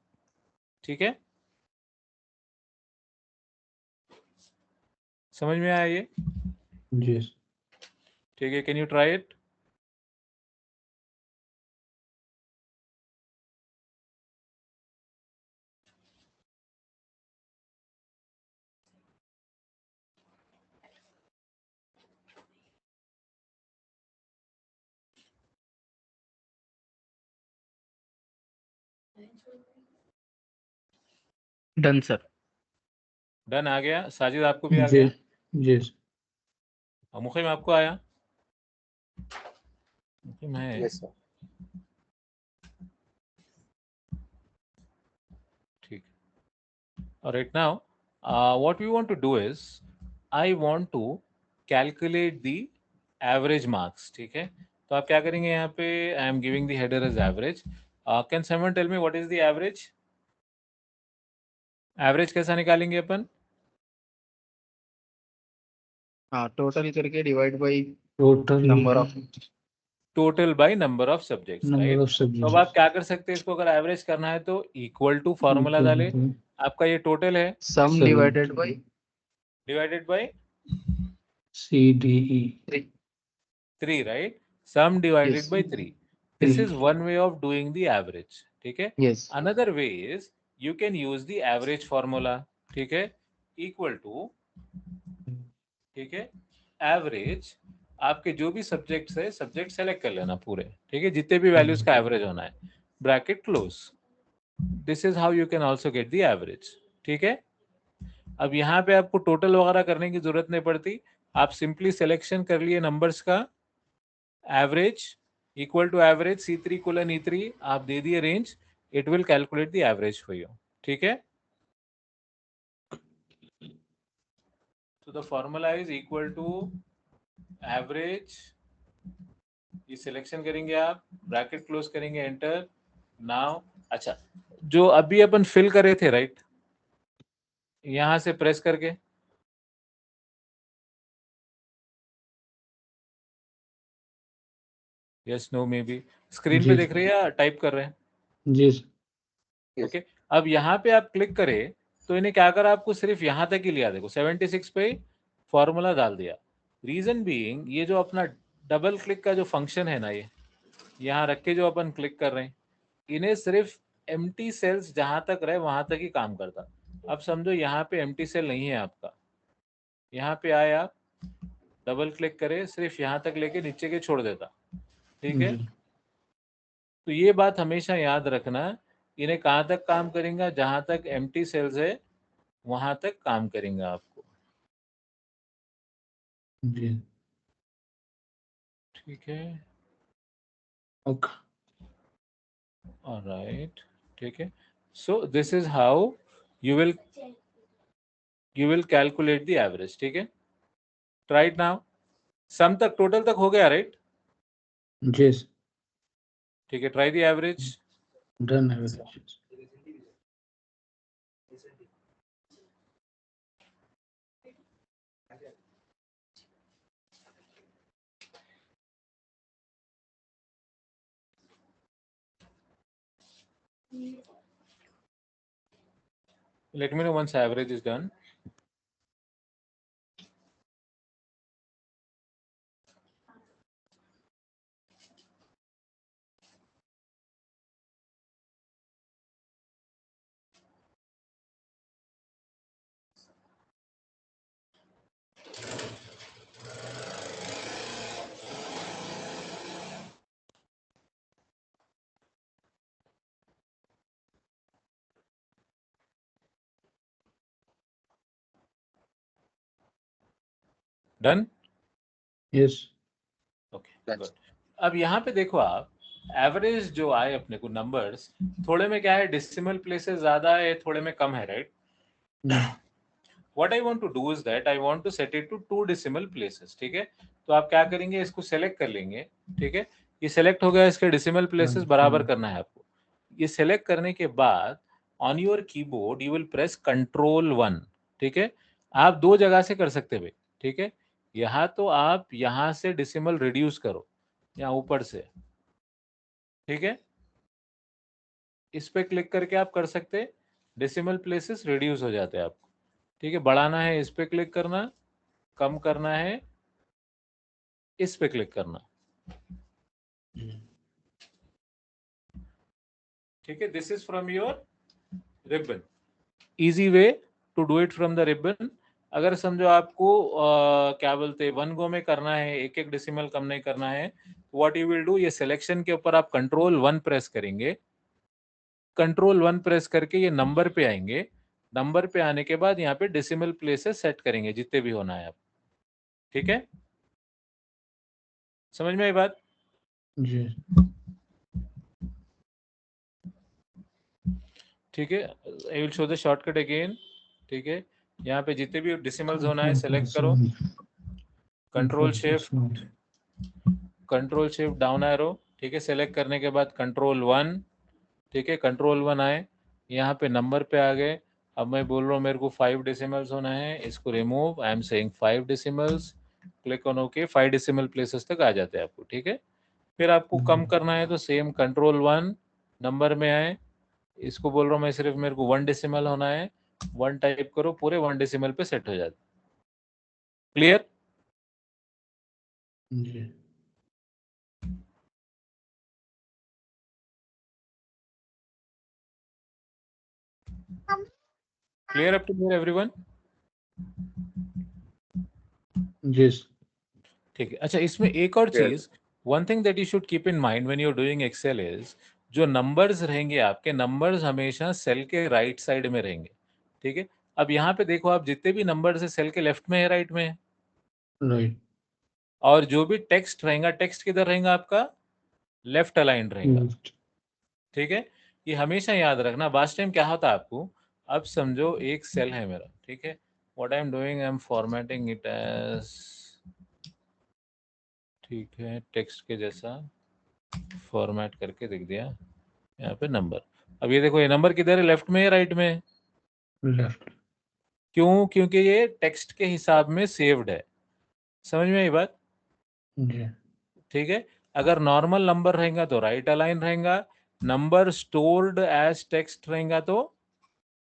ठीक है, समझ में आया ये? जी ठीक है, can you try it? Done sir. Done आ गया? साजिद आपको भी आ जी गया? जी और मुखिम आपको आया? मुखिम है? Yes sir. ठीक। और right now what we want to do is I want to calculate the average marks. ठीक है, तो आप क्या करेंगे यहाँ पे? I am giving the header as average. Can someone tell me what is the average? Average कैसा निकालेंगे अपन? हाँ, टोटल करके divide by total number of. Total by number of subjects, number right? Of तो अब सब्जेक्ट्स आप क्या कर सकते हैं इसको, अगर एवरेज करना है तो इक्वल टू फॉर्मूला डालें। आपका ये टोटल है, sum divided by divided by CDE 3, right? Sum divided Yes. By 3. This Three. is one way of doing the average. ठीक है, yes. another way is you can use the average formula. ठीक है, equal to, ठीक है, average आपके जो भी subjects है, सब्जेक्ट सेलेक्ट कर लेना पूरे। ठीक है, जितने भी वैल्यूज का एवरेज होना है, bracket close. This is how you can also get the average. ठीक है, अब यहाँ पे आपको टोटल वगैरह करने की जरूरत नहीं पड़ती, आप सिंपली सिलेक्शन कर लिए नंबर्स का, average equal to average C3 colon E3, आप दे दिए range, it will calculate the average for you. ठीक है, तो the formula is equal to average, ये सिलेक्शन करेंगे आप, ब्रैकेट क्लोज करेंगे, एंटर। नाउ अच्छा, जो अभी अपन फिल करे थे, राइट, यहां से प्रेस करके, yes no maybe, screen पे जी। देख रहे हैं या टाइप कर रहे हैं? जी Yes. ओके, अब यहाँ पे आप क्लिक करें तो इन्हें क्या करा, आपको सिर्फ यहाँ तक ही लिया, देखो 76 पे फॉर्मूला डाल दिया। रीजन बीइंग, ये जो अपना डबल क्लिक का जो फंक्शन है ना, ये यहाँ रख के जो अपन क्लिक कर रहे हैं, इन्हें सिर्फ एम्प्टी सेल्स जहां तक रहे वहां तक ही काम करता। अब समझो यहाँ पे एम्प्टी सेल नहीं है आपका, यहाँ पे आए आप, डबल क्लिक करे, सिर्फ यहाँ तक लेके नीचे के छोड़ देता। ठीक है, जी तो ये बात हमेशा याद रखना, इन्हें कहाँ तक काम करेंगे, जहां तक एम्प्टी सेल्स है वहां तक काम करेंगे आपको। जी ठीक है, ओके ऑलराइट, ठीक है। So this is how you will calculate the average. ठीक है, ट्राई इट नाउ। सम तक, टोटल तक हो गया, राइट? जी ठीक है, try the average. Done average Let me know once average is done. Done? Yes okay, Done. Good. अब यहाँ पे देखो आप, एवरेज जो आए अपने को नंबर्स, थोड़े में क्या है, डेसिमल प्लेसेस ज्यादा है, थोड़े में कम है, right? What I want to do is that I want to set it to 2 decimal places. ठीक है, तो आप क्या करेंगे, इसको सेलेक्ट कर लेंगे। ठीक है, ये सेलेक्ट हो गया, इसके डेसिमल प्लेसेस बराबर करना है आपको। ये सेलेक्ट करने के बाद on your keyboard you will press Ctrl+1। ठीक है, आप दो जगह से कर सकते भाई। ठीक है, यहाँ तो आप यहाँ से डेसिमल रिड्यूस करो, यहाँ ऊपर से। ठीक है, इस पे क्लिक करके आप कर सकते, डेसिमल प्लेसेस रिड्यूस हो जाते हैं आपको। ठीक है, बढ़ाना है इस पे क्लिक करना, कम करना है इस पे क्लिक करना। ठीक है, this is from your ribbon, easy way to do it from the ribbon. अगर समझो आपको क्या बोलते 1 गो में करना है, एक एक डेसिमल कम नहीं करना है, व्हाट यू विल डू, ये सिलेक्शन के ऊपर आप कंट्रोल 1 प्रेस करेंगे, कंट्रोल 1 प्रेस करके ये नंबर पे आएंगे, नंबर पे आने के बाद यहाँ पे डेसिमल प्लेसेस सेट करेंगे जितने भी होना है आप। ठीक है, समझ में आई बात? जी। ठीक है, आई will show the shortcut again. ठीक है, यहाँ पे जितने भी डेसिमल्स होना है सेलेक्ट करो, कंट्रोल शिफ्ट डाउन एरो। ठीक है, सेलेक्ट करने के बाद कंट्रोल 1, ठीक है, कंट्रोल 1 आए, यहाँ पे नंबर पे आ गए। अब मैं बोल रहा हूँ मेरे को 5 डेसिमल्स होना है, इसको remove, I am saying 5 decimals, click on okay, 5 decimal places तक आ जाते हैं आपको। ठीक है, फिर आपको कम करना है तो सेम कंट्रोल 1, नंबर में आए, इसको बोल रहा हूँ मैं सिर्फ मेरे को 1 डेसिमल होना है, 1 टाइप करो, पूरे 1 डेसिमल पे सेट हो जाते। क्लियर? जी। Clear up to here everyone? जी। ठीक है, अच्छा इसमें एक और चीज, one thing that you should keep in mind when you are doing Excel is, जो नंबर्स रहेंगे आपके, नंबर्स हमेशा सेल के राइट साइड में रहेंगे। ठीक है, अब यहाँ पे देखो आप जितने भी नंबर्स है सेल के लेफ्ट में है, राइट में है, राइट। और जो भी टेक्स्ट रहेगा, टेक्स्ट किधर रहेगा आपका, लेफ्ट अलाइन रहेगा। ठीक है, ये हमेशा याद रखना। लास्ट टाइम क्या होता आपको, अब समझो एक सेल है मेरा, ठीक है, what I am doing, I am formatting it as, ठीक है, टेक्स्ट के जैसा फॉर्मेट करके दिख दिया यहाँ पे नंबर। अब ये देखो, ये नंबर किधर है, लेफ्ट में है राइट में है? लेफ्ट। क्यों? क्योंकि ये टेक्स्ट के हिसाब में सेव्ड है। समझ में आई बात? जी। ठीक है, अगर नॉर्मल नंबर रहेगा तो राइट अलाइन रहेगा, नंबर स्टोर्ड एज टेक्स्ट रहेगा तो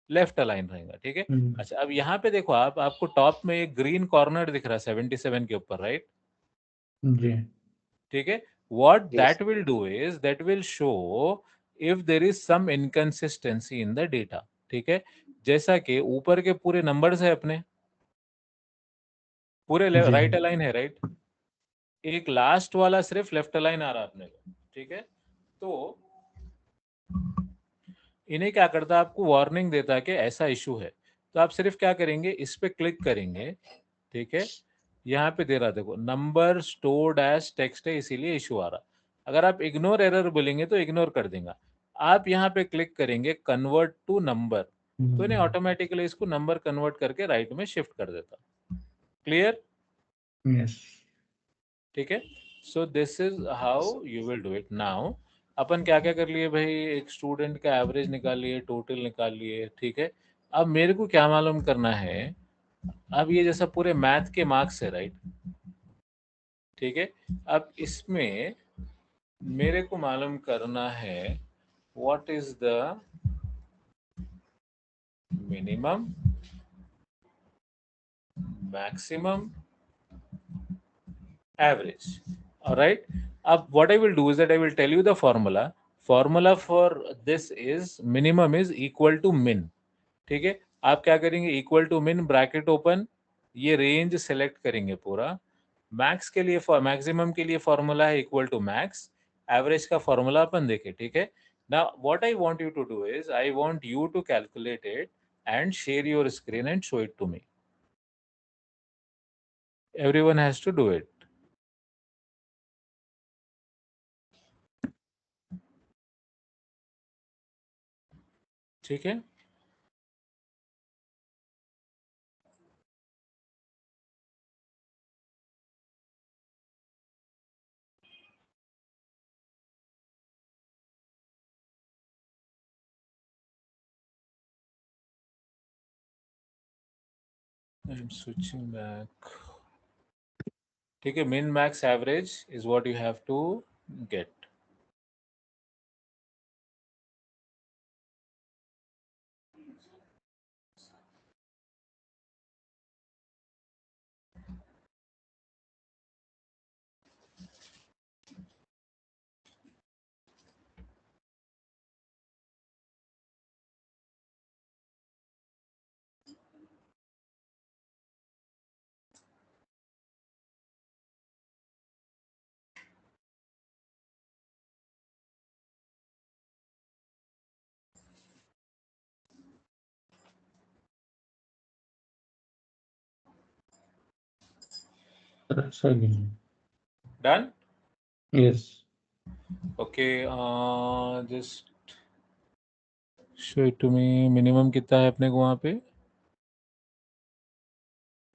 लेफ्ट अलाइन रहेगा। ठीक है, अच्छा अब यहाँ पे देखो आप, आपको टॉप में एक ग्रीन कॉर्नर दिख रहा है 77 के ऊपर, राइट? जी। ठीक है, what that will do is that will show if there is some inconsistency in the data। ठीक है, जैसा कि ऊपर के पूरे नंबर्स है अपने, पूरे जी। राइट अलाइन है, राइट? एक लास्ट वाला सिर्फ लेफ्ट अलाइन आ रहा है अपने को। ठीक है, तो इन्हें क्या करता है, आपको वार्निंग देता है कि ऐसा इशू है, तो आप सिर्फ क्या करेंगे, इस पे क्लिक करेंगे। ठीक है, यहाँ पे दे रहा देखो, नंबर स्टोर्ड एज टेक्स्ट है इसीलिए इशू आ रहा। अगर आप इग्नोर एरर बोलेंगे तो इग्नोर कर देगा। आप यहाँ पे क्लिक करेंगे कन्वर्ट टू नंबर, तो इन्हें ऑटोमेटिकली इसको नंबर कन्वर्ट करके राइट में शिफ्ट कर देता। क्लियर? यस। ठीक है, so this is how you will do it. Now अपन क्या क्या कर लिए भाई, एक स्टूडेंट का एवरेज निकाल लिए, टोटल निकाल लिए। ठीक है, अब मेरे को क्या मालूम करना है, अब ये जैसा पूरे मैथ के मार्क्स है, राइट? ठीक है, अब इसमें मेरे को मालूम करना है what is the minimum, maximum, average. Alright, अब what I will do is that I will tell you the formula. Formula for this is minimum is equal to min. ठीक है, आप क्या करेंगे, equal to min, bracket open, ये range select करेंगे पूरा। Max के लिए, मैक्सिमम के लिए फॉर्मूला है इक्वल टू मैक्स, एवरेज का फॉर्मूला अपन देखे। ठीक है, now what I want you to do is, I want you to calculate it and share your screen and show it to me. Everyone has to do it. ठीक है, I am switching back. ठीक है, min max average is what you have to get. Again. Done? Yes. Okay, just show it to me. Minimum कितना है अपने को वहाँ पे?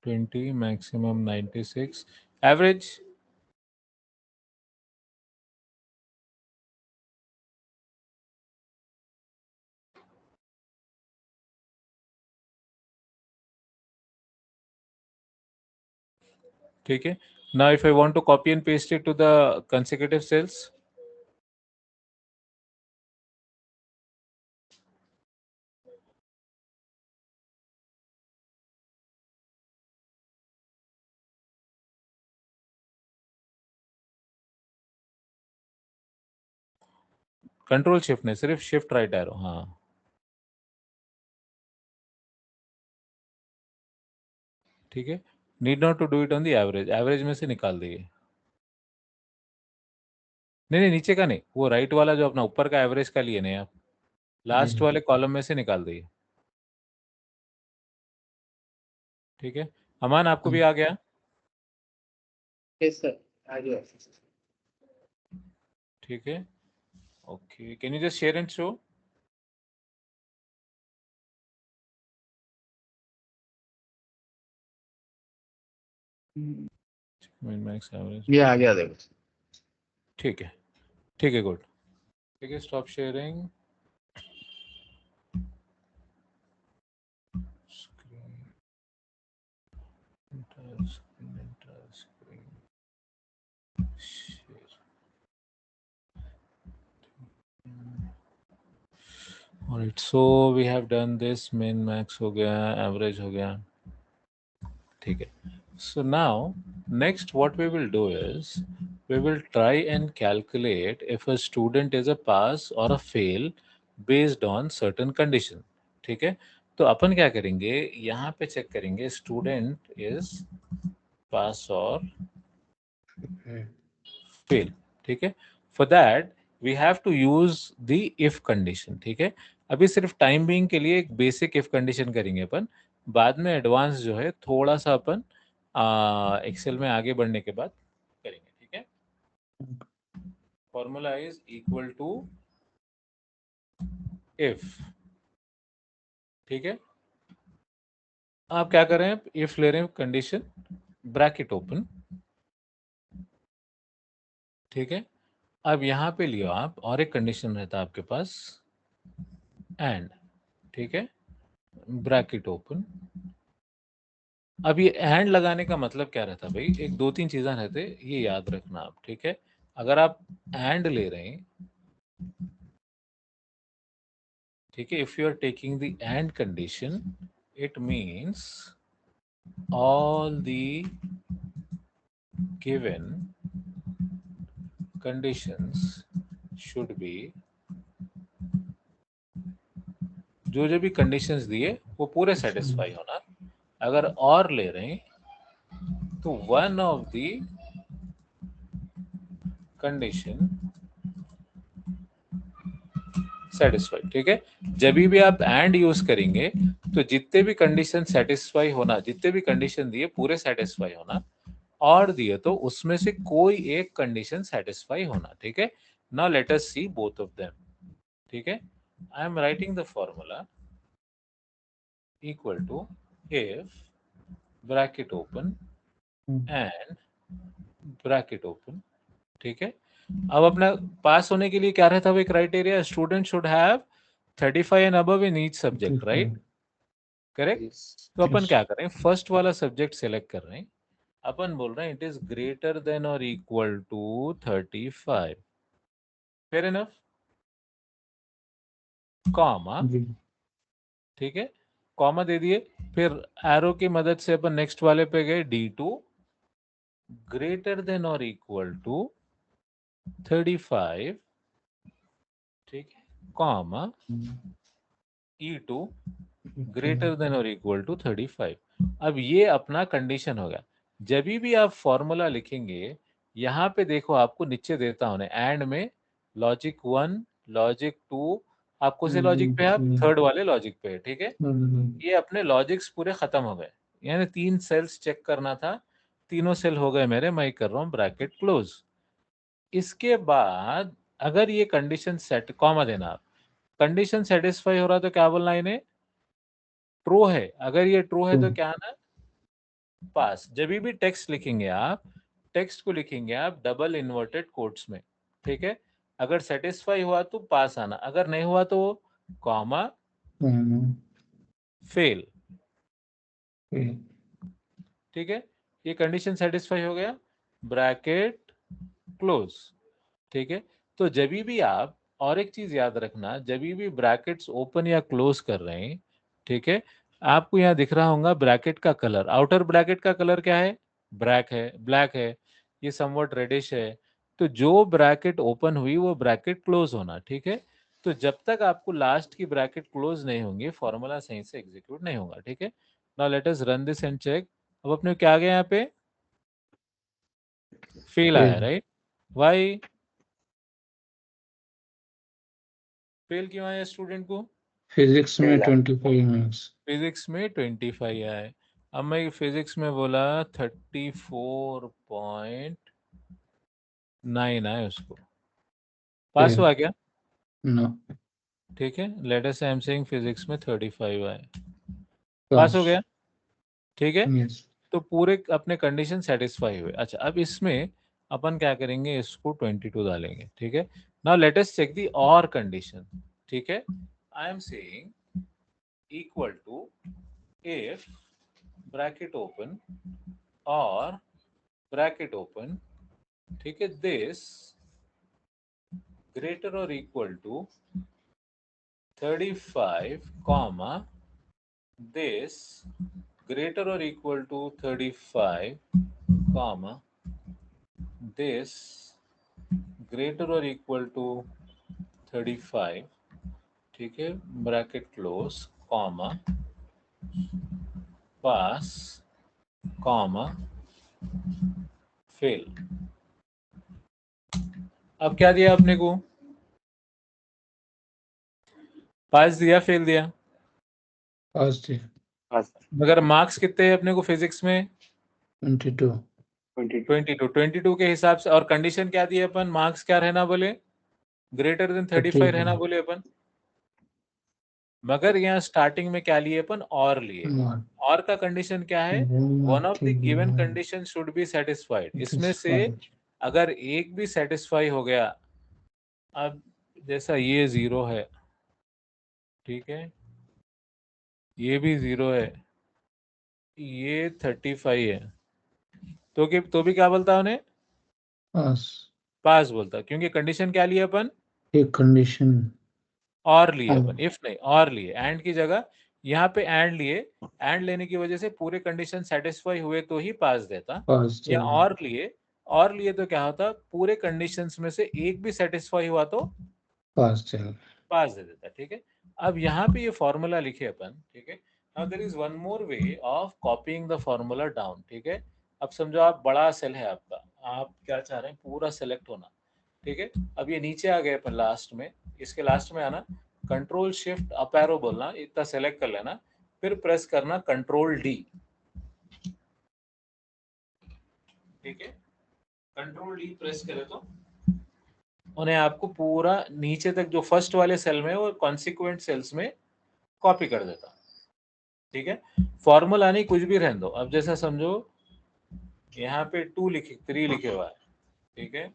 20, maximum 96. Average? ठीक है. Now if I want to copy and paste it to the consecutive cells, control shift नहीं, सिर्फ शिफ्ट राइट एरो. हाँ, ठीक है. Need not to do it on the average. Average में से निकाल दिए. नहीं नहीं, नीचे का नहीं, वो राइट वाला जो अपना ऊपर का एवरेज का लिए नहीं आप, लास्ट वाले कॉलम में से निकाल दिए. ठीक है. अमान, आपको भी आ गया? यस सर, आ गया. ठीक है. Okay, can you just share and show? मिन मैक्स एवरेज. ये आ गया देखो. ठीक है. ठीक है, गुड. ठीक है, stop sharing. Entire screen. Share. Alright, so we have done this. Min max हो गया, average हो गया. ठीक है. So now, next what we will do is, we will try and calculate if a student is a pass or a fail based on certain condition. ठीक है. तो अपन क्या करेंगे, यहाँ पे चेक करेंगे student is pass or fail. ठीक है. For that we have to use the if condition. ठीक है. अभी सिर्फ टाइम बीइंग के लिए एक बेसिक if कंडीशन करेंगे अपन, बाद में एडवांस जो है थोड़ा सा अपन एक्सेल में आगे बढ़ने के बाद करेंगे. ठीक है. Formula is equal to if. ठीक है. आप क्या कर रहे हैं, इफ ले रहे हैं कंडीशन, ब्रैकेट ओपन. ठीक है. अब यहां पे लियो आप, और एक कंडीशन रहता है आपके पास, एंड. ठीक है. Bracket open. अब ये एंड लगाने का मतलब क्या रहता है भाई, एक दो तीन चीजें रहते, ये याद रखना आप. ठीक है. अगर आप एंड ले रहे हैं, ठीक है, if you are taking the and condition, it means all the given conditions should be, जो भी कंडीशंस दिए वो पूरे सेटिस्फाई होना. अगर और ले रहे हैं तो one of the condition satisfied. ठीक है. जब भी आप एंड यूज करेंगे तो जितने भी कंडीशन सेटिस्फाई होना, जितने भी कंडीशन दिए पूरे सेटिस्फाई होना, और दिए तो उसमें से कोई एक कंडीशन सेटिस्फाई होना. ठीक है. Now let us see both of them. ठीक है. I am writing the formula equal to if bracket open and bracket open. ठीक है. अब अपना पास होने के लिए क्या रहता है criteria, student should have 35 and above in each subject, right? Correct. तो अपन क्या कर रहे हैं, फर्स्ट वाला सब्जेक्ट सिलेक्ट कर रहे हैं. अपन बोल रहे हैं it is greater than or equal to 35. Fair enough. Comma. ठीक है. कॉमा दे दिए. फिर एरो की मदद से अपन नेक्स्ट वाले पे गए, D2 greater than or equal to 35. ठीक है. Comma E2 greater than or equal to 35. अब ये अपना कंडीशन होगा. जब भी आप फॉर्मूला लिखेंगे, यहाँ पे देखो आपको नीचे देता हूं एंड में लॉजिक 1, लॉजिक 2, आपको से लॉजिक पे, आप थर्ड वाले लॉजिक पे. ठीक है. ये अपने लॉजिक्स पूरे खत्म हो गए, यानी 3 सेल्स चेक करना था. तीनों सेल हो गए मेरे, मैं कर रहा हूँ ब्रैकेट क्लोज। इसके बाद अगर ये कंडीशन सेट, कॉमा देना आप, कंडीशन सेटिस्फाई हो रहा तो क्या बोलना इन्हें, ट्रू है। अगर ये ट्रू है तो क्या आना, पास। जब भी टेक्स्ट लिखेंगे आप, टेक्स्ट को लिखेंगे आप डबल इन्वर्टेड कोट्स में, ठीक है। अगर सेटिस्फाई हुआ तो पास आना, अगर नहीं हुआ तो कॉमा फेल, ठीक है। ये कंडीशन सेटिस्फाई हो गया, ब्रैकेट क्लोज, ठीक है। तो जब भी आप, और एक चीज याद रखना, जब भी ब्रैकेट्स ओपन या क्लोज कर रहे हैं, ठीक है, आपको यहाँ दिख रहा होगा ब्रैकेट का कलर, आउटर ब्रैकेट का कलर क्या है, ब्लैक है, ये समवट रेडिश है। तो जो ब्रैकेट ओपन हुई वो ब्रैकेट क्लोज होना, ठीक है। तो जब तक आपको लास्ट की ब्रैकेट क्लोज नहीं होंगी, फॉर्मूला सही से एग्जीक्यूट नहीं होगा, ठीक है। Now let us run this and check. अब अपने क्या आ गया यहाँ पे, फेल आया, राइट। वाई फेल क्यों आया स्टूडेंट को, फिजिक्स में 25 मार्क्स। फिजिक्स में 25 आए। अब मैं फिजिक्स में बोला 34.9 आए उसको, पास हुआ क्या, नो, ठीक है। Let us, I am saying physics में 35 आए, पास पास। हो गया, ठीक है। यस, तो पूरे अपने कंडीशन सेटिस्फाई हुए। अच्छा, अब इसमें अपन क्या करेंगे, इसको 22 डालेंगे, ठीक है। Now let us check the or condition, ठीक है। I am saying equal to if bracket open or bracket open, ठीक है, this greater or equal to 35 comma this greater or equal to 35 comma this greater or equal to 35, ठीक है, bracket close, comma पास, comma fail. अब क्या दिया अपने को, पास दिया, फेल दिया। पास थे मगर मार्क्स कितने हैं अपने को फिजिक्स में, 22। 22 के हिसाब से। और कंडीशन क्या दी अपन, मार्क्स क्या रहना बोले, ग्रेटर देन 35 रहना बोले अपन। मगर यहाँ स्टार्टिंग में क्या लिए अपन, और लिए। और का कंडीशन क्या है, one of the given condition should be satisfied. इसमें से अगर एक भी सेटिस्फाई हो गया, अब जैसा ये 0 है, ठीक है, ये भी 0 है, ये 35 है, तो भी क्या बोलता उन्हें, पास। पास बोलता, क्योंकि कंडीशन क्या लिए अपन, एक कंडीशन और लिए अपन, इफ नहीं, और लिए, एंड की जगह यहाँ पे एंड लिए। एंड लेने की वजह से पूरे कंडीशन सेटिस्फाई हुए तो ही पास देता, पास या चल और लिए तो क्या होता, पूरे कंडीशंस में से एक भी सेटिस्फाई हुआ तो पास चल पास दे देता, ठीक है। अब यहाँ पे ये फॉर्मूला लिखे अपन, ठीक है। Now there is one more way of copying the formula down, ठीक है। अब समझो आप, बड़ा सेल है आपका, आप क्या चाह रहे हैं, पूरा सेलेक्ट होना, ठीक है। अब ये नीचे आ गए अपन लास्ट में, इसके लास्ट में आना, कंट्रोल शिफ्ट अप एरो बोलना, इतना सेलेक्ट कर लेना, फिर प्रेस करना कंट्रोल डी, ठीक है। कंट्रोल डी प्रेस करे तो उन्हें आपको पूरा नीचे तक जो फर्स्ट वाले सेल में और कॉन्सिक्वेंट सेल्स में कॉपी कर देता, ठीक है। फॉर्मूला नहीं, कुछ भी रहने दो। अब जैसा समझो यहाँ पे 3 लिखे हुआ है, ठीक है।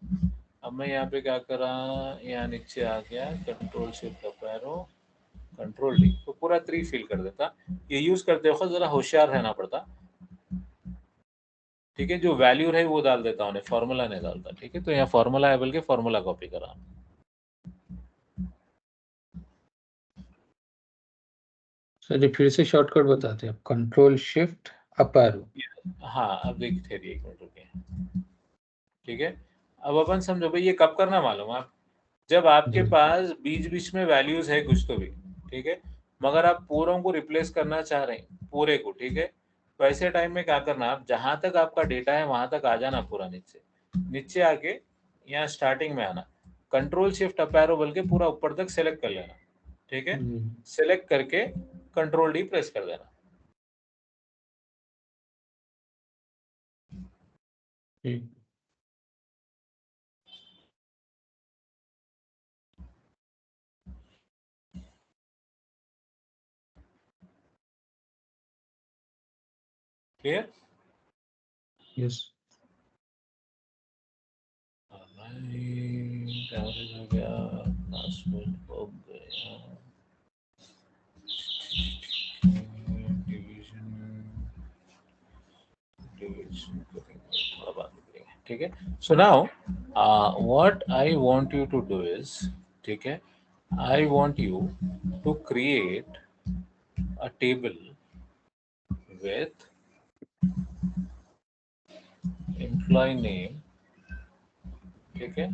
अब मैं यहाँ पे क्या करा, यहाँ नीचे आ गया, control shift up arrow, control D, तो पूरा 3 फिल कर देता। ये यूज करते वक्त जरा होशियार रहना पड़ता, ठीक है। जो वैल्यू है वो डाल देता उन्हें, फॉर्मूला नहीं डालता, ठीक है। तो यहाँ फॉर्मूला है बोल के फॉर्मूला कॉपी करा। सर, ये फिर से शॉर्टकट बताते हैं। Control shift up arrow. हाँ, अब देखिए, ठहरिए 1 मिनट रुकिए, ठीक है। अब अपन समझो भाई, ये कब करना मालूम आप, जब आपके पास बीच बीच में वैल्यूज है कुछ तो भी, ठीक है, मगर आप पूरों को रिप्लेस करना चाह रहे हैं, पूरे को, ठीक है। तो ऐसे टाइम में क्या करना, आप जहां तक आपका डेटा है वहां तक आ जाना, पूरा नीचे नीचे आके यहाँ स्टार्टिंग में आना, कंट्रोल शिफ्ट अप एरो बोल के पूरा ऊपर तक सेलेक्ट कर लेना, ठीक है। सेलेक्ट करके कंट्रोल डी प्रेस कर देना, ठीक। क्लियर? यस। एवरेज हो गया, पासवर्ड हो गया, डिवीजन थोड़ा बात करेंगे, ठीक है? So now what I want you to do is, ठीक है, I want you to create a table with employee name, ठीक है,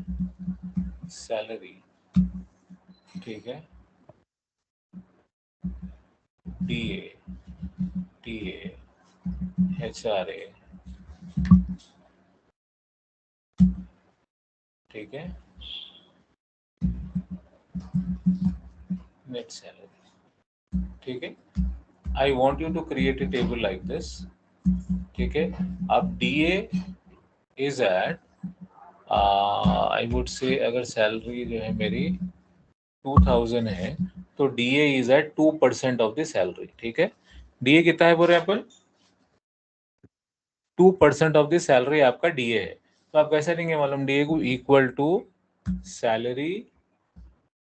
सैलरी, ठीक है, DA, TA, HRA, ठीक है, नेट सैलरी, ठीक है। I want you to create a table like this, ठीक है। अब DA is at, I would say अगर सैलरी जो है मेरी 2000 है तो DA is at 2% of the salary, ठीक है। DA कितना है बोल रहे हैं अपन? 2% ऑफ द सैलरी आपका DA है, तो आप कैसे देंगे मालूम? DA को इक्वल टू सैलरी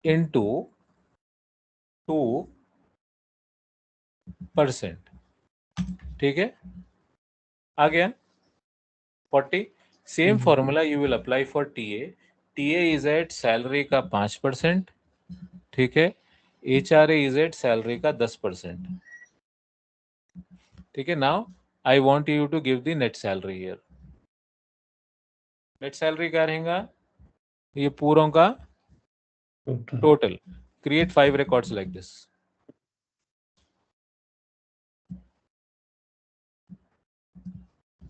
इनटू 2%, ठीक है, आ गया 40। Same formula you will apply for TA। TA is at salary का 5%, ठीक है। HRA इज एट सैलरी का 10%, ठीक है। Now I want you to give the net salary here. Net salary क्या रहेगा? ये पूरों का टोटल। क्रिएट 5 रिकॉर्ड्स लाइक दिस,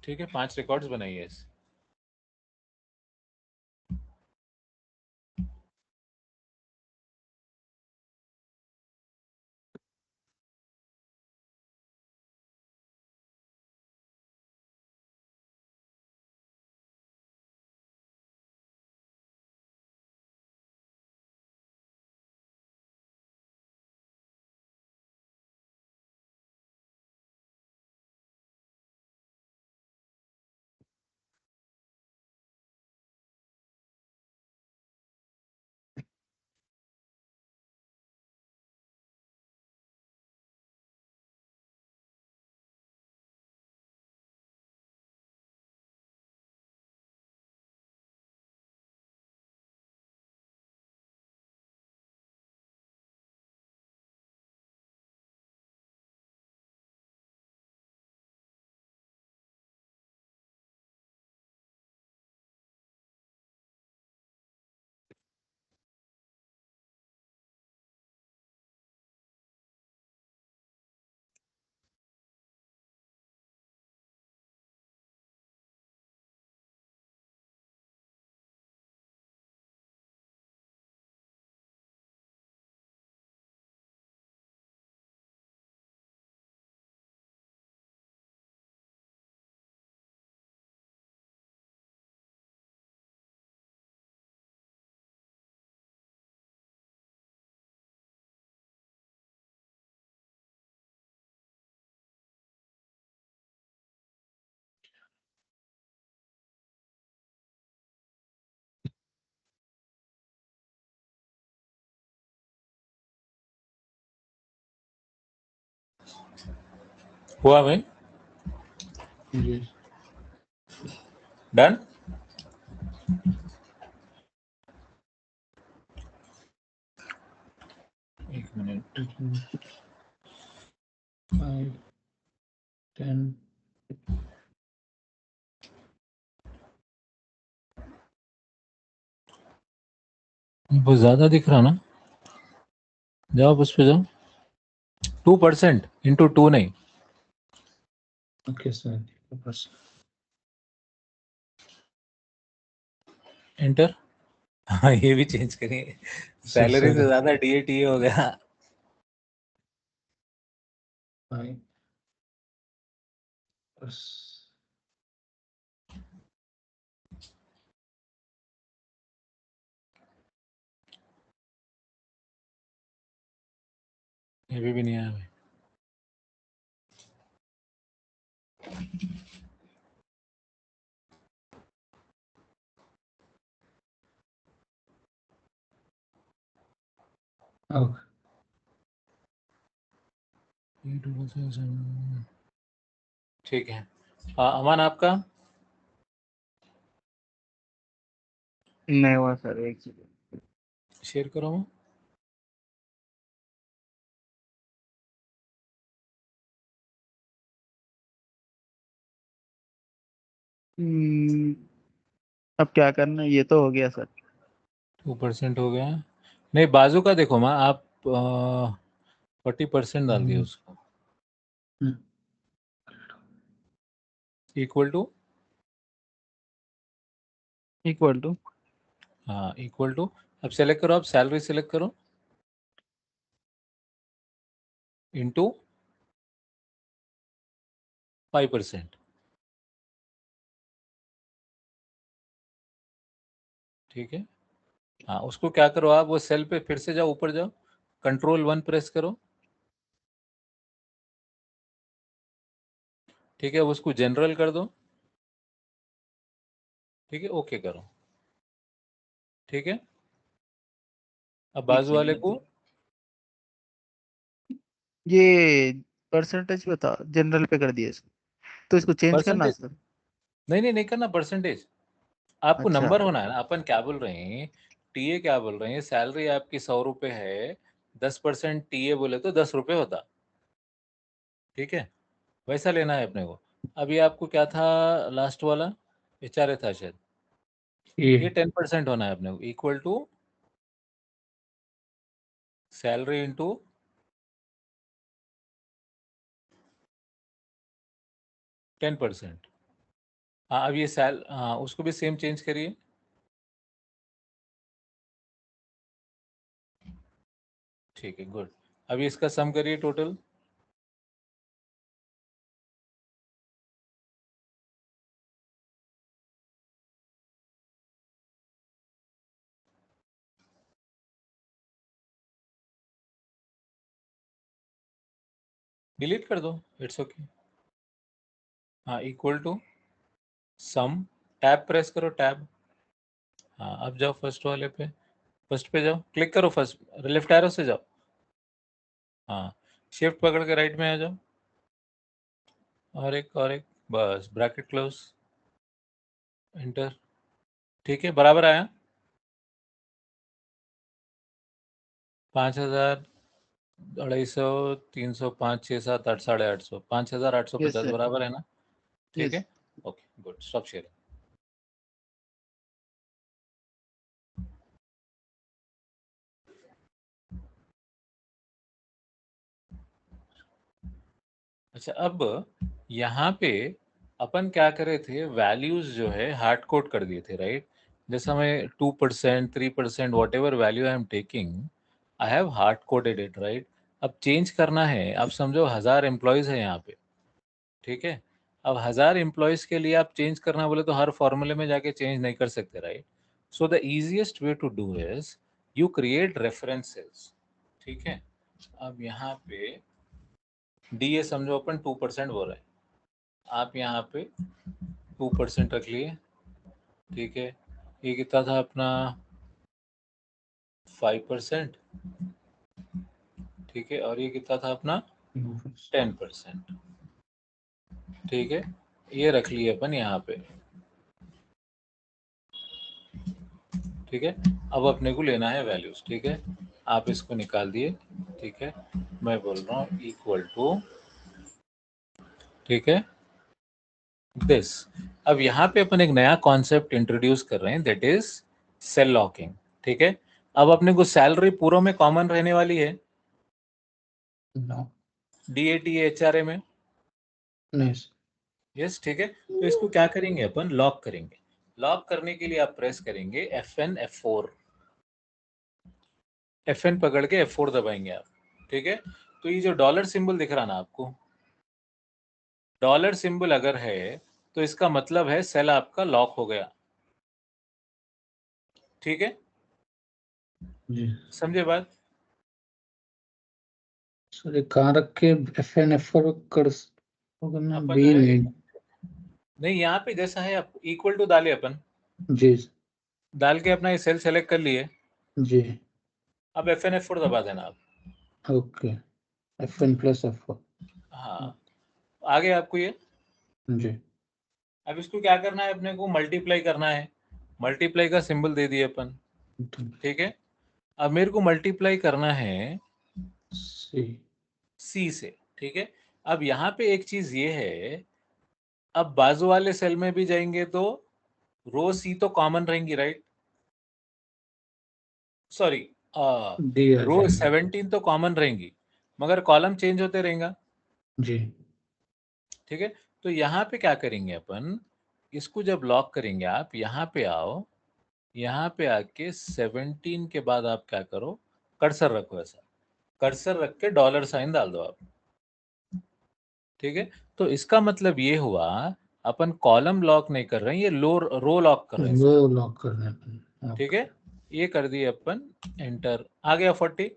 ठीक है। 5 रिकॉर्ड्स बनाइए इस। हुआ भाई? डन? एक मिनट। 5, 10। बहुत ज्यादा दिख रहा ना, जाओ उस पे जाओ। 2% इंटू 2 नहीं, ओके सर, बस एंटर। हाँ ये भी चेंज करिए, सैलरी से ज्यादा DA TA हो गया। 5 बस ये भी नहीं आया भाई। ओके ठीक है। अमान आपका नहीं हुआ सर, एक सेकंड। शेयर करो। हम्म, अब क्या करना है? ये तो हो गया सर। 2% हो गया। नहीं, बाजू का देखो माँ, आप 40% डाल दिए उसको। इक्वल टू, इक्वल टू हाँ इक्वल टू। अब सेलेक्ट करो, आप सैलरी सेलेक्ट करो, इनटू 5%। ठीक है। हाँ, उसको क्या करो, आप वो सेल पे फिर से जाओ, ऊपर जाओ, Ctrl 1 प्रेस करो। ठीक है, अब उसको जनरल कर दो। ठीक है, ओके करो। ठीक है, अब एक बाजू वाले को, सेकंड। ये परसेंटेज बता, जनरल पे कर दिया इसको, तो इसको चेंज करना है परसेंटेज, सर। नहीं नहीं नहीं करना परसेंटेज, आपको अच्छा नंबर होना है ना। अपन क्या बोल रहे हैं, टीए क्या बोल रहे हैं, सैलरी आपकी 100 रुपए है, 10% टीए बोले तो 10 रुपए होता। ठीक है, वैसा लेना है अपने को। अभी आपको क्या था, लास्ट वाला एचआरए था शायद, ये ये 10% होना है अपने को, इक्वल टू सैलरी इंटू 10%। हाँ, अब ये हाँ उसको भी सेम चेंज करिए। ठीक है, गुड। अभी इसका सम करिए टोटल। डिलीट कर दो, इट्स ओके। हाँ, equal to sum, tab press करो, टैब। हाँ, अब जाओ फर्स्ट वाले पे, फर्स्ट पे जाओ, क्लिक करो फर्स्ट, लेफ्ट एरो से जाओ। हाँ, शिफ्ट पकड़ के राइट में आ जाओ, और एक, बस ब्रैकेट क्लोज, एंटर। ठीक है, बराबर आया। 5,000, 250, 300, 5, 6, 7, 8, 850, 5,850 यस सर। बराबर है ना। ठीक यस। है, ओके गुड, स्टॉप शेयरिंग। अच्छा, अब यहाँ पे अपन क्या करे थे, वैल्यूज जो है हार्ड कोड कर दिए थे, राइट। जैसे हमें 2%, 3%, what ever value I am taking, I have hard coded it, right. अब चेंज करना है, अब समझो 1,000 एम्प्लॉयज है यहाँ पे। ठीक है, अब 1,000 एम्प्लॉयज के लिए आप चेंज करना बोले तो हर फॉर्मूले में जाके चेंज नहीं कर सकते, right. So the easiest way to do is you create references. ठीक है, अब यहाँ पे डी ए समझो अपन 2% बोल रहे हैं, आप यहाँ पे 2% रख लिए। ठीक है, ये कितना था अपना, 5%। ठीक है, और ये कितना था अपना, 10%। ठीक है, ये रख लिए अपन यहाँ पे। ठीक है, अब अपने को लेना है वैल्यूज। ठीक है, आप इसको निकाल दिए। ठीक है, मैं बोल रहा हूँ इक्वल टू, ठीक है, दिस। अब यहाँ पे अपन एक नया कॉन्सेप्ट इंट्रोड्यूस कर रहे हैं, दैट इज सेल लॉकिंग। ठीक है, अब अपने को सैलरी पूरों में कॉमन रहने वाली है, नो डीएटी एचआरए में। नहीं यस, ठीक है, तो इसको क्या करेंगे अपन, लॉक करेंगे। लॉक करने के लिए आप प्रेस करेंगे F4, F पकड़ के F4 दबाएंगे आप। ठीक है, तो ये जो डॉलर सिंबल दिख रहा ना आपको, डॉलर सिंबल अगर है तो इसका मतलब है सेल आपका लॉक हो गया। ठीक है, जी समझे बात। सर ये कहाँ रख के FN F4 कर करना अपन बी जो है नहीं नहीं, यहाँ पे जैसा है इक्वल टू डाले अपन, जी डाल के अपना ये सेल सेलेक्ट कर लिए। जी अब FN F4 दबा देना आप। ओके FN+F4 हाँ, आगे आपको ये, जी अब इसको क्या करना है, अपने को मल्टीप्लाई करना है। मल्टीप्लाई का सिंबल दे दिए अपन, ठीक है। अब मेरे को मल्टीप्लाई करना है सी सी से, ठीक है। अब यहाँ पे एक चीज ये है, अब बाजू वाले सेल में भी जाएंगे तो रो सी तो कॉमन रहेंगी, राइट? सॉरी, डी आ रो जाएगा 17 तो कॉमन रहेंगी, मगर कॉलम चेंज होते रहेगा, जी ठीक है। तो यहाँ पे क्या करेंगे अपन, इसको जब लॉक करेंगे, आप यहाँ पे आओ, यहाँ पे आके 17 के बाद आप क्या करो, कर्सर रखो, ऐसा कर्सर रख के डॉलर साइन डाल दो आप, ठीक है। तो इसका मतलब ये हुआ, अपन कॉलम लॉक नहीं कर रहे हैं, ये रो लॉक कर रहे हैं, वो लॉक करना है ठीक है। ये कर दिए अपन, एंटर आ गया 40।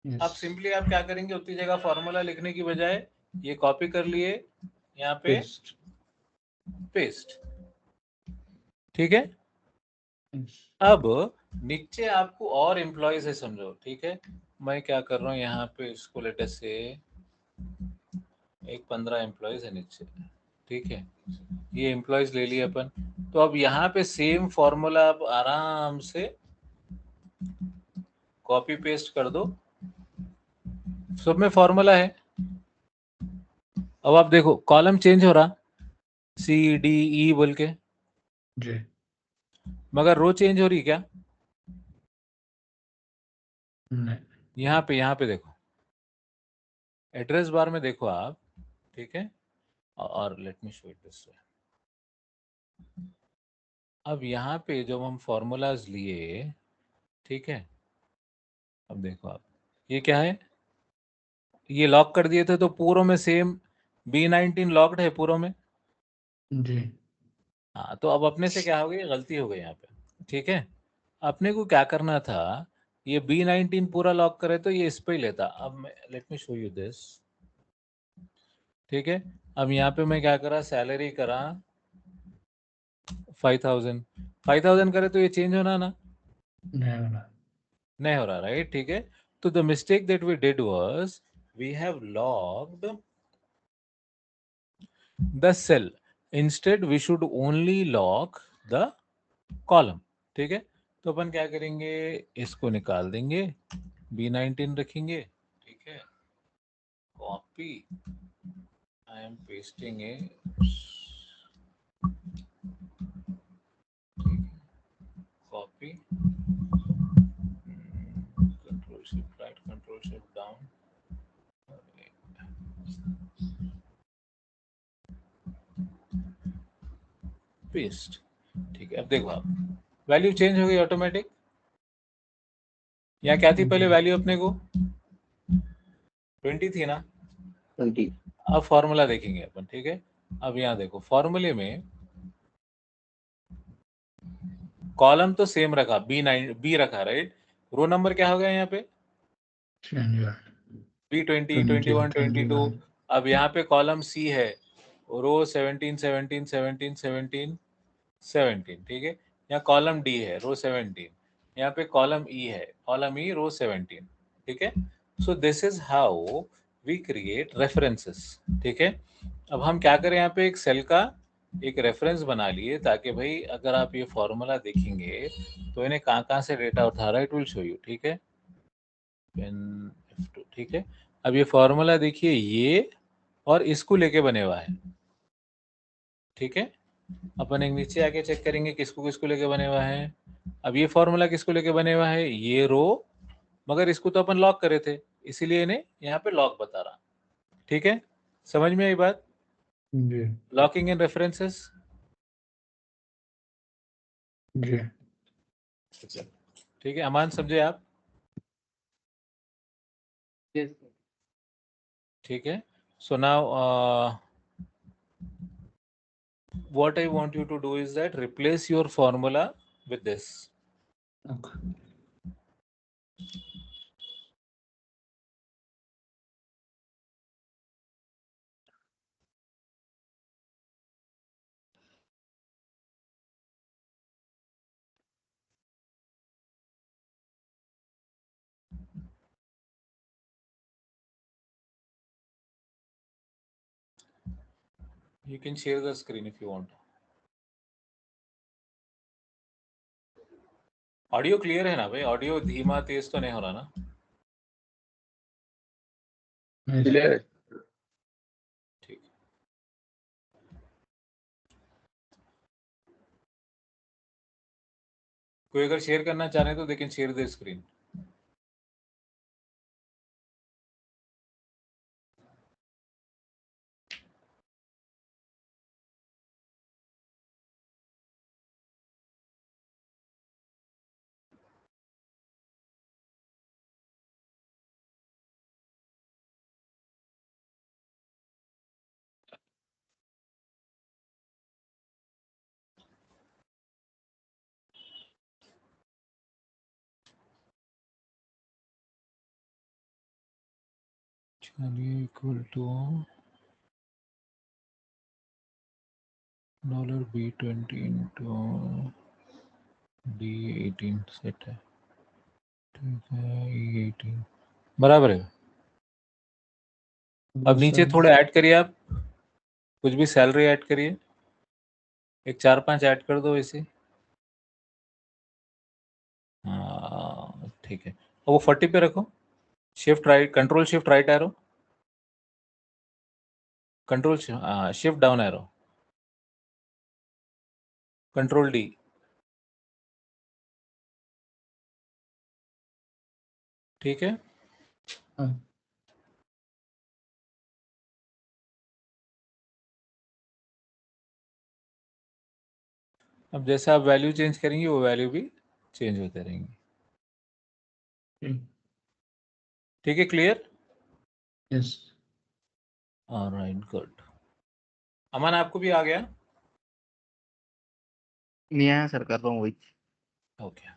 अब सिंपली आप क्या करेंगे, उतनी जगह फॉर्मूला लिखने की बजाय ये कॉपी कर लिए, यहाँ पे पेस्ट, ठीक है। अब नीचे आपको और एम्प्लॉयज है समझो, ठीक है। मैं क्या कर रहा हूँ, यहाँ पे इसको लेटेस्ट से एक 15 एम्प्लॉयज है नीचे, ठीक है। ये एम्प्लॉयज ले लिए अपन। तो अब यहाँ पे सेम फॉर्मूला आप आराम से कॉपी पेस्ट कर दो, सब में फॉर्मूला है। अब आप देखो कॉलम चेंज हो रहा, CDE बोल के, जी मगर रो चेंज हो रही क्या? नहीं यहाँ पे देखो, एड्रेस बार में देखो आप, ठीक है। और let me show it this way. अब यहाँ पे जब हम फॉर्मूलाज लिए, ठीक है, अब देखो आप, ये क्या है, ये लॉक कर दिए थे तो पूरों में सेम B19 लॉक्ड है पूरों में। जी हाँ, तो अब अपने से क्या हो गई, गलती हो गई यहाँ पे, ठीक है। अपने को क्या करना था, ये B19 पूरा लॉक करे तो ये इस पे ही लेता। अब मैं let me show you this, ठीक है। अब यहाँ पे मैं क्या करा, सैलरी करा 5000 करे तो ये चेंज होना ना, नहीं होना नहीं हो रहा, राइट, ठीक है। तो the mistake that we did was we have locked the cell, instead we should only lock the column, ठीक है। तो अपन क्या करेंगे, इसको निकाल देंगे, B19 रखेंगे, ठीक है। Copy, I am pasting A, copy, control shift right, control shift down, paste, ठीक है। अब देखो आप, वैल्यू चेंज हो गई ऑटोमेटिक। यहाँ क्या थी पहले वैल्यू अपने को, 20 थी ना। 20 अब फॉर्मूला देखेंगे अपन, ठीक है। अब यहाँ देखो फॉर्मूले में कॉलम तो सेम रखा, B रखा, राइट। रो नंबर क्या हो गया यहाँ पे, चेंज B20, 20 21, 22। 21 अब यहाँ पे कॉलम C है, रो 17, 17, 17, 17, 17, ठीक है। यहाँ कॉलम D है, रो 17। यहाँ पे कॉलम E है, कॉलम E रो 17, ठीक है। So this is how we create references, ठीक है। अब हम क्या करें, यहाँ पे एक सेल का एक रेफरेंस बना लिए, ताकि भाई अगर आप ये फॉर्मूला देखेंगे तो इन्हें कहाँ से डेटा उठा रहा है, इट विल शो यू, ठीक है। पेन F2, ठीक है। अब ये फॉर्मूला देखिए, ये और इसको लेके बने हुआ है, ठीक है। अपन एक नीचे आके चेक करेंगे किसको किसको लेके बने हुआ है। अब ये फॉर्मूला किसको लेके बने हुआ है, ये रो, मगर इसको तो अपन लॉक करे थे, इसीलिए इन्हें यहाँ पे लॉक बता रहा, ठीक है। समझ में आई बात, जी लॉकिंग इन रेफरेंसेस, जी ठीक है। अमान समझे आप, yes ठीक है। So now what I want you to do is that replace your formula with this. Okay You can share the screen if you want. Audio clear है ना भाई? ऑडियो धीमा तेज तो नहीं हो रहा ना? Clear है। ठीक। कोई अगर शेयर करना चाह रहे हैं तो they can share their screen. चलिए equal to $B20 into D18 set है, ठीक है। E18 बराबर है। अब नीचे थोड़े ऐड करिए आप, कुछ भी सैलरी ऐड करिए, एक 4-5 ऐड कर दो ऐसे। हाँ ठीक है, और वो 40 पे रखो। Shift right, control shift right arrow, control shift down arrow, control D. ठीक है। हाँ। अब जैसे आप वैल्यू चेंज करेंगे वो वैल्यू भी चेंज होते रहेंगे। ठीक है, clear? Yes. Alright, good. Aman आपको भी आ गया? नहीं आया सर, कर रहा हूँ वही। ओके।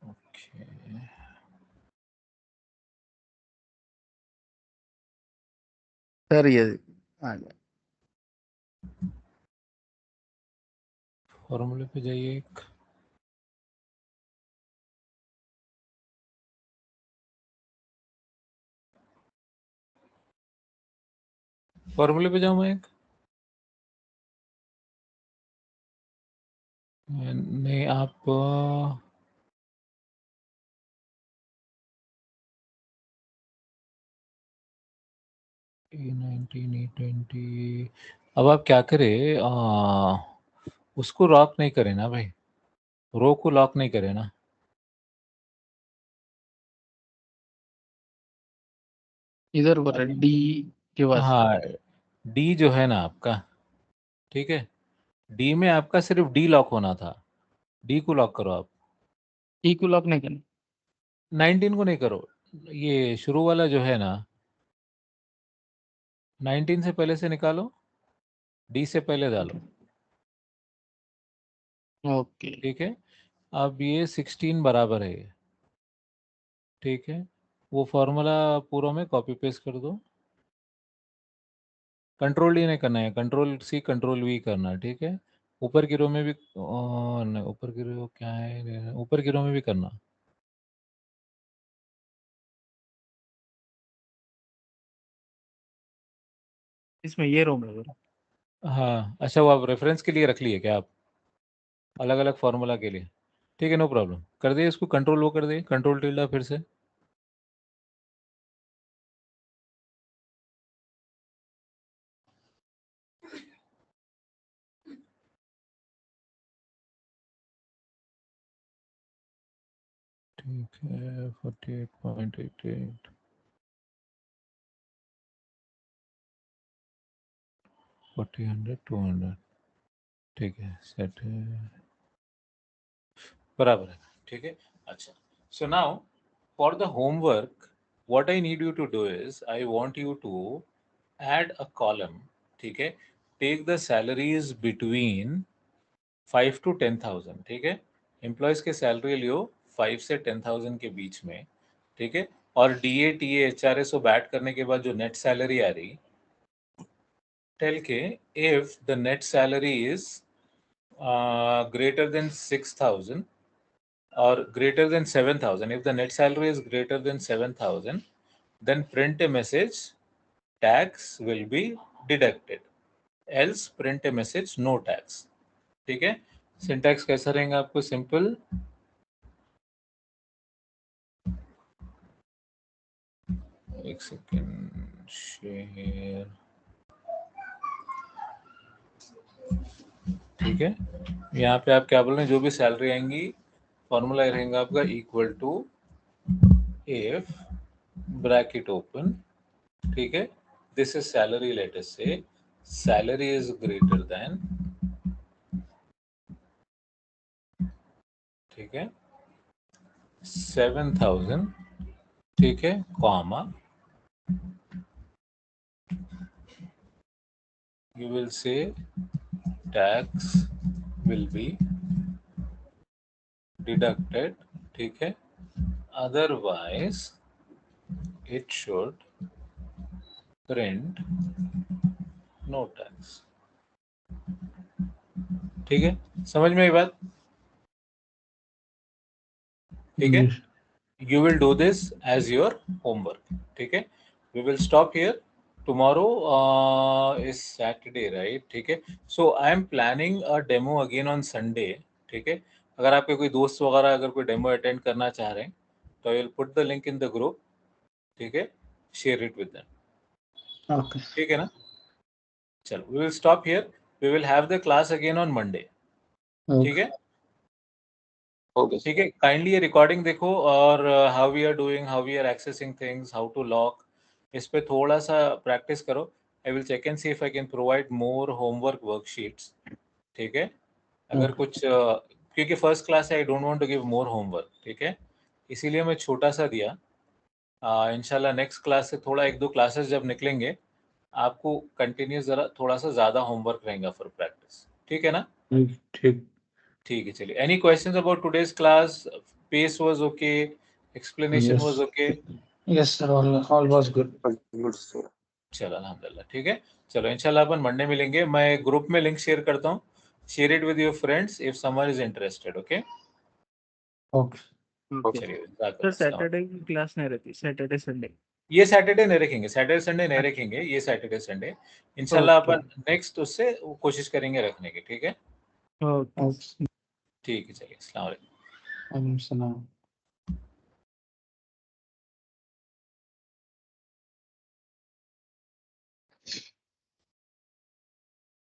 ओके, सर ये आ गया। फॉर्मूले पे जाइए एक। फॉर्मूले पे जाऊँ मैं एक? नहीं, आप E19 E20। अब आप क्या करें, उसको लॉक नहीं करें ना भाई, रो को लॉक नहीं करें ना। इधर ऊपर है, डी के पास। हाँ, डी जो है ना आपका, ठीक है, डी में आपका सिर्फ डी लॉक होना था, डी को लॉक करो आप। ई को लॉक नहीं करना। 19 को नहीं करो, ये शुरू वाला जो है ना, 19 से पहले से निकालो, डी से पहले डालो। ओके। ठीक है, अब ये 16 बराबर है, ठीक है। वो फॉर्मूला पूरा में कॉपी पेस्ट कर दो। कंट्रोल डी नहीं करना है, कंट्रोल सी कंट्रोल वी करना है, ठीक है। ऊपर की रो में भी नहीं, ऊपर की रो क्या है, ऊपर की रो में भी करना। इसमें ये रोम है। हाँ अच्छा, वो आप रेफरेंस के लिए रख लिए क्या आप? अलग अलग फॉर्मूला के लिए, ठीक है, नो प्रॉब्लम। कर दिए इसको कंट्रोल, वो कर दिए कंट्रोल टिल्डा फिर से। ठीक है 48.88 40 100 200, ठीक है, सेट है, बराबर है, ठीक है। अच्छा, so now for the homework what I need you to do is I want you to add a column, ठीक है, take the salaries between 5 to 10,000, ठीक है, एम्प्लॉयज के सैलरी लियो 5 से 10,000 के बीच में, ठीक है, और DA TA HRS को बैट करने के बाद जो नेट सैलरी आ रही, टेल के if the net salary is greater than 6,000 or greater than 7,000, if the net salary is greater than 7,000, then print a message, tax will be deducted, else print a message no tax, ठीक है। Syntax कैसा रहेगा आपको, simple, एक second, share, ठीक है, यहाँ पे आप क्या बोल रहे हैं, जो भी सैलरी आएंगी फॉर्मूला रहेगा आपका equal to if bracket open, ठीक है, this is salary, let us say salary is greater then, ठीक है, 7,000, ठीक है, comma, you will say tax will be deducted, ठीक है, otherwise it should print no tax, ठीक है, समझ में आई बात, ठीक है। You will do this as your homework, ठीक है। We will stop here. Tomorrow is Saturday, right? ठीक है। So I am planning a demo again on Sunday, ठीक है। अगर आपके कोई दोस्त वगैरह अगर कोई डेमो अटेंड करना चाह रहे हैं तो I will put the link in the group, ठीक है, share it with them, Okay. ठीक है ना। चलो, we will stop here. We will have the class again on Monday, ठीक है। Okay. ठीक है, काइंडली ये रिकॉर्डिंग देखो और how we are doing, how we are accessing things, how to lock, इस पे थोड़ा सा प्रैक्टिस करो। I will check and see if I can provide more homework worksheets, ठीक है। अगर कुछ क्योंकि फर्स्ट क्लास है, I don't want to give more homework, ठीक है, इसीलिए मैं छोटा सा दिया। इंशाल्लाह नेक्स्ट क्लास से थोड़ा एक दो क्लासेस जब निकलेंगे आपको कंटिन्यूस जरा थोड़ा सा ज़्यादा होमवर्क रहेगा फॉर प्रैक्टिस, ठीक है ना। ठीक। ठीक है, चलिए, any questions about today's class, pace was okay, explanation was okay, Yes, sir. All was good. Good, sir. चलो अल्हम्दुलिल्लाह, ठीक है। चलो इंशाल्लाह अपन मंडे मिलेंगे, मैं ग्रुप में लिंक शेयर करता हूँ, share it with your friends if someone is interested, okay. Okay. चलिए, सर अस्सलाम। सैटरडे की क्लास नहीं रहती, सैटरडे संडे। ये सैटरडे नहीं रखेंगे, सैटरडे संडे नहीं रखेंगे, ये सैटरडे संडे इंशाल्लाह Okay. अपन नेक्स्ट उससे कोशिश करेंगे रखने की, ठीक है। ओके। ठीक है, चलिए, अस्सलाम वालेकुम। Salam.